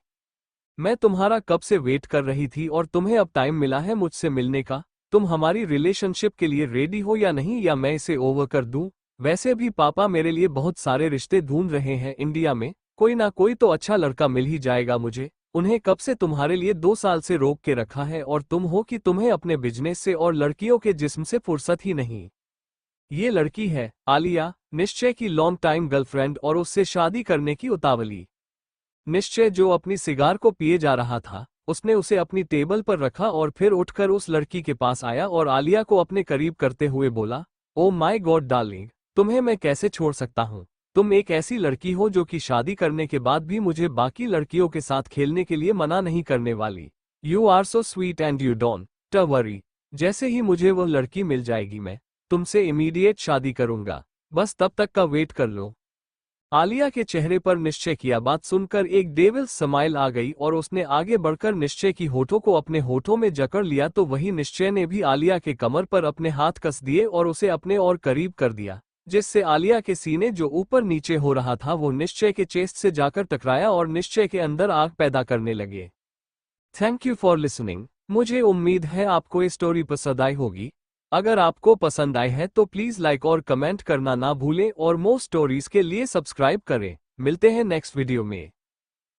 मैं तुम्हारा कब से वेट कर रही थी और तुम्हें अब टाइम मिला है मुझसे मिलने का। तुम हमारी रिलेशनशिप के लिए रेडी हो या नहीं, या मैं इसे ओवर कर दूं? वैसे भी पापा मेरे लिए बहुत सारे रिश्ते ढूंढ रहे हैं इंडिया में, कोई ना कोई तो अच्छा लड़का मिल ही जाएगा मुझे। उन्हें कब से तुम्हारे लिए 2 साल से रोक के रखा है, और तुम हो कि तुम्हें अपने बिजनेस से और लड़कियों के जिस्म से फुर्सत ही नहीं। ये लड़की है आलिया, निश्चय की लॉन्ग टाइम गर्लफ्रेंड, और उससे शादी करने की उतावली। निश्चय जो अपनी सिगार को पिए जा रहा था, उसने उसे अपनी टेबल पर रखा और फिर उठकर उस लड़की के पास आया और आलिया को अपने करीब करते हुए बोला, ओ माय गॉड डार्लिंग, तुम्हें मैं कैसे छोड़ सकता हूँ। तुम एक ऐसी लड़की हो जो कि शादी करने के बाद भी मुझे बाकी लड़कियों के साथ खेलने के लिए मना नहीं करने वाली। You are so sweet and you don't worry. जैसे ही मुझे वह लड़की मिल जाएगी मैं तुमसे इमीडिएट शादी करूंगा, बस तब तक का वेट कर लो। आलिया के चेहरे पर निश्चय की बात सुनकर एक डेविल स्माइल आ गई और उसने आगे बढ़कर निश्चय की होठों को अपने होठों में जकड़ लिया, तो वही निश्चय ने भी आलिया के कमर पर अपने हाथ कस दिए और उसे अपने और करीब कर दिया, जिससे आलिया के सीने जो ऊपर नीचे हो रहा था वो निश्चय के चेस्ट से जाकर टकराया और निश्चय के अंदर आग पैदा करने लगे। Thank you for listening. मुझे उम्मीद है आपको ये स्टोरी पसंद आई होगी। अगर आपको पसंद आई है तो प्लीज़ लाइक और कमेंट करना ना भूलें और मोर स्टोरीज के लिए सब्सक्राइब करें। मिलते हैं नेक्स्ट वीडियो में।